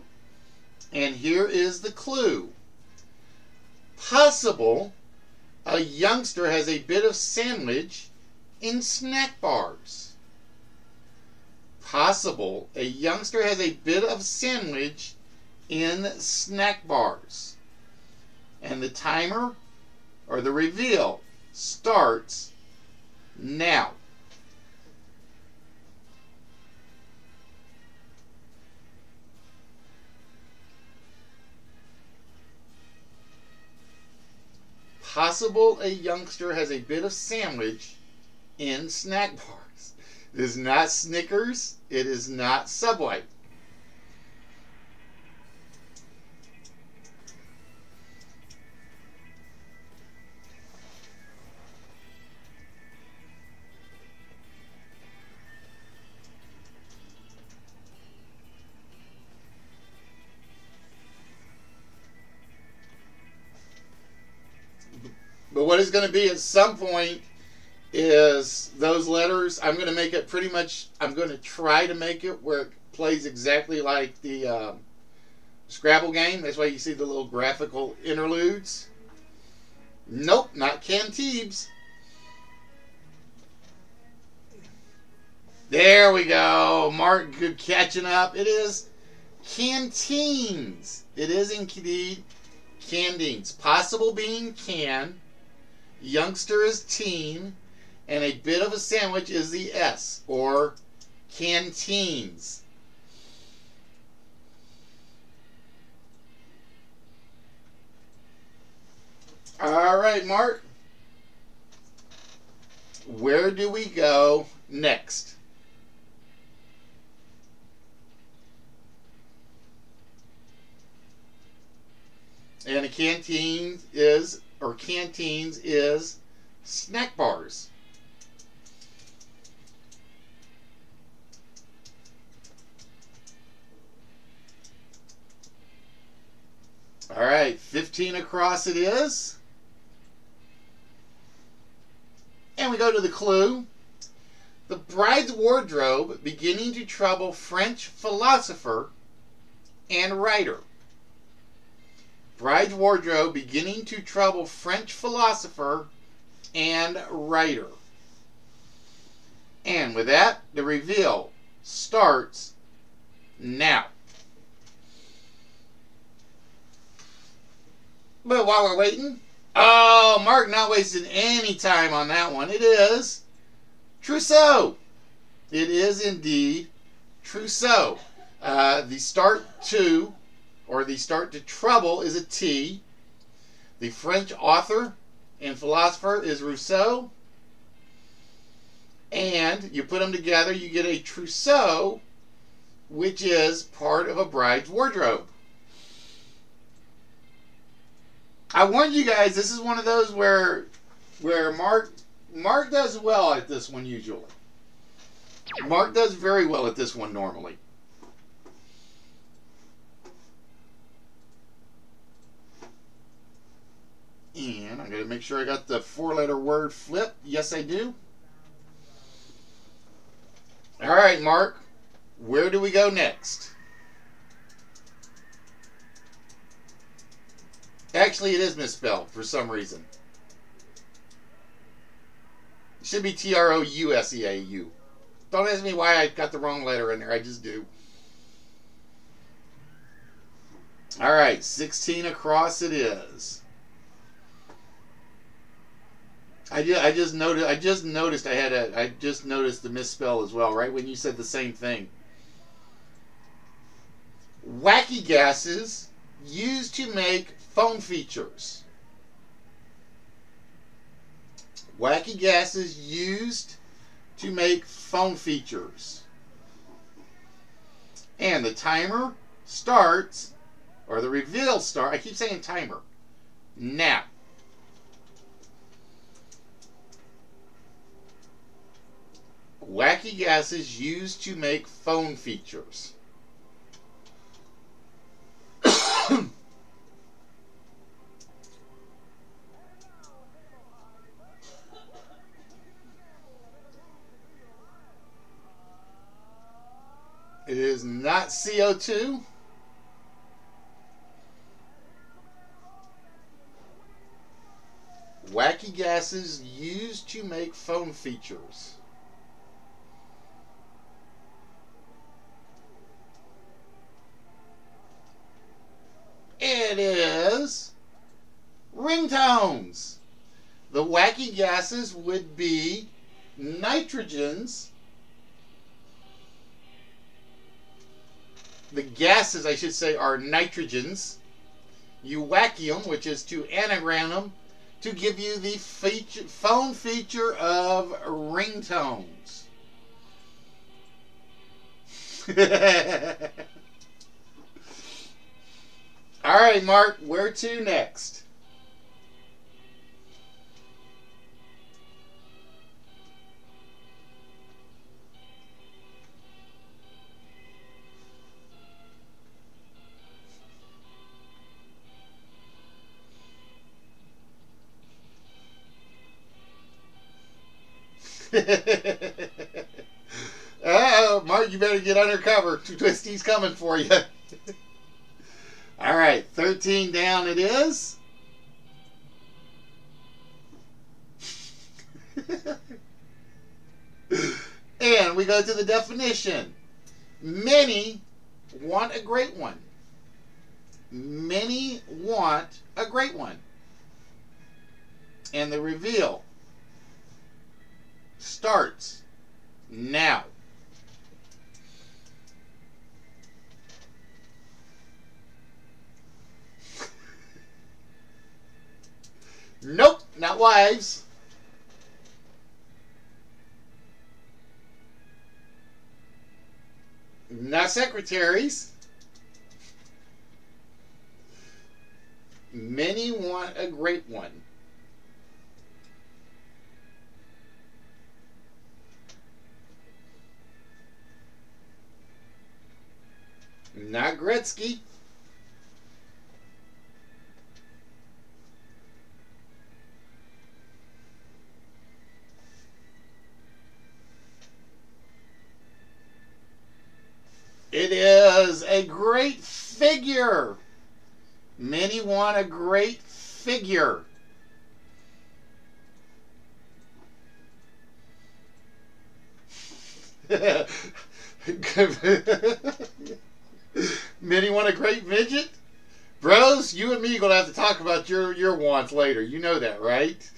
And here is the clue. Possible a youngster has a bit of sandwich in snack bars. Possible a youngster has a bit of sandwich in snack bars. And the timer or the reveal starts now. Possible a youngster has a bit of sandwich in snack bars. It is not Snickers. It is not Subway. But what is going to be at some point is those letters. I'm going to make it pretty much, I'm going to try to make it where it plays exactly like the Scrabble game. That's why you see the little graphical interludes. Nope, not Canteebs. There we go. Mark, good catching up. It is canteens. It is indeed canteens. Possible being can. Youngster is teen. And a bit of a sandwich is the S, or canteens. All right, Mark. Where do we go next? And a canteen is, or canteens is, snack bars. All right, 15 across it is. And we go to the clue. The bride's wardrobe beginning to trouble French philosopher and writer. Bride's wardrobe beginning to trouble French philosopher and writer. And with that, the reveal starts now. But while we're waiting, oh, Mark not wasting any time on that one. It is trousseau. It is indeed trousseau. The start to, or the start to trouble, is a T. The French author and philosopher is Rousseau. And you put them together, you get a trousseau, which is part of a bride's wardrobe. I warned you guys, this is one of those where Mark does well at this one usually. Mark does very well at this one normally. And I'm going to make sure I got the 4-letter word flipped. Yes, I do. All right, Mark. Where do we go next? Actually, it is misspelled for some reason. It should be T-R-O-U-S-E-A-U. Don't ask me why I got the wrong letter in there. I just do. All right, 16 across it is. I just noticed the misspell as well, right when you said the same thing. Wacky gases used to make phone features. Wacky gases used to make phone features. And the timer starts, or the reveal starts, I keep saying timer, now. Wacky gases used to make phone features. It is not CO2. Wacky gases used to make phone features. It is ringtones. The wacky gases would be nitrogens. The gases, I should say, are nitrogens. You wacky them, which is to anagram them, to give you the phone feature of ringtones. All right, Mark, where to next? Oh, Mark, you better get under cover. Twisty's coming for you. All right, 13 down it is. And we go to the definition. Many want a great one. Many want a great one. And the reveal starts now. Nope, not wives. Not secretaries. Many want a great one. Not Gretzky. It is a great figure. Many want a great figure. Many want a great midget? Bros, you and me are going to have to talk about your wants later. You know that, right?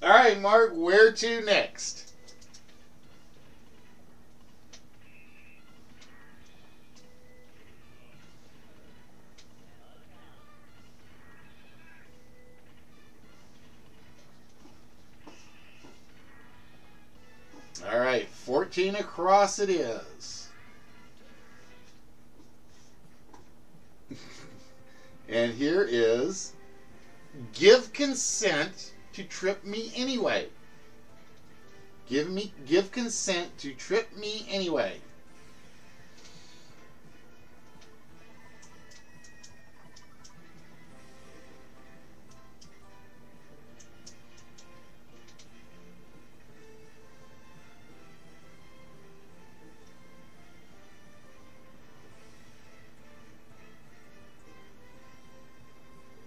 All right, Mark, where to next? All right, 14 across it is. And here is, give consent to trip me anyway. Give consent to trip me anyway.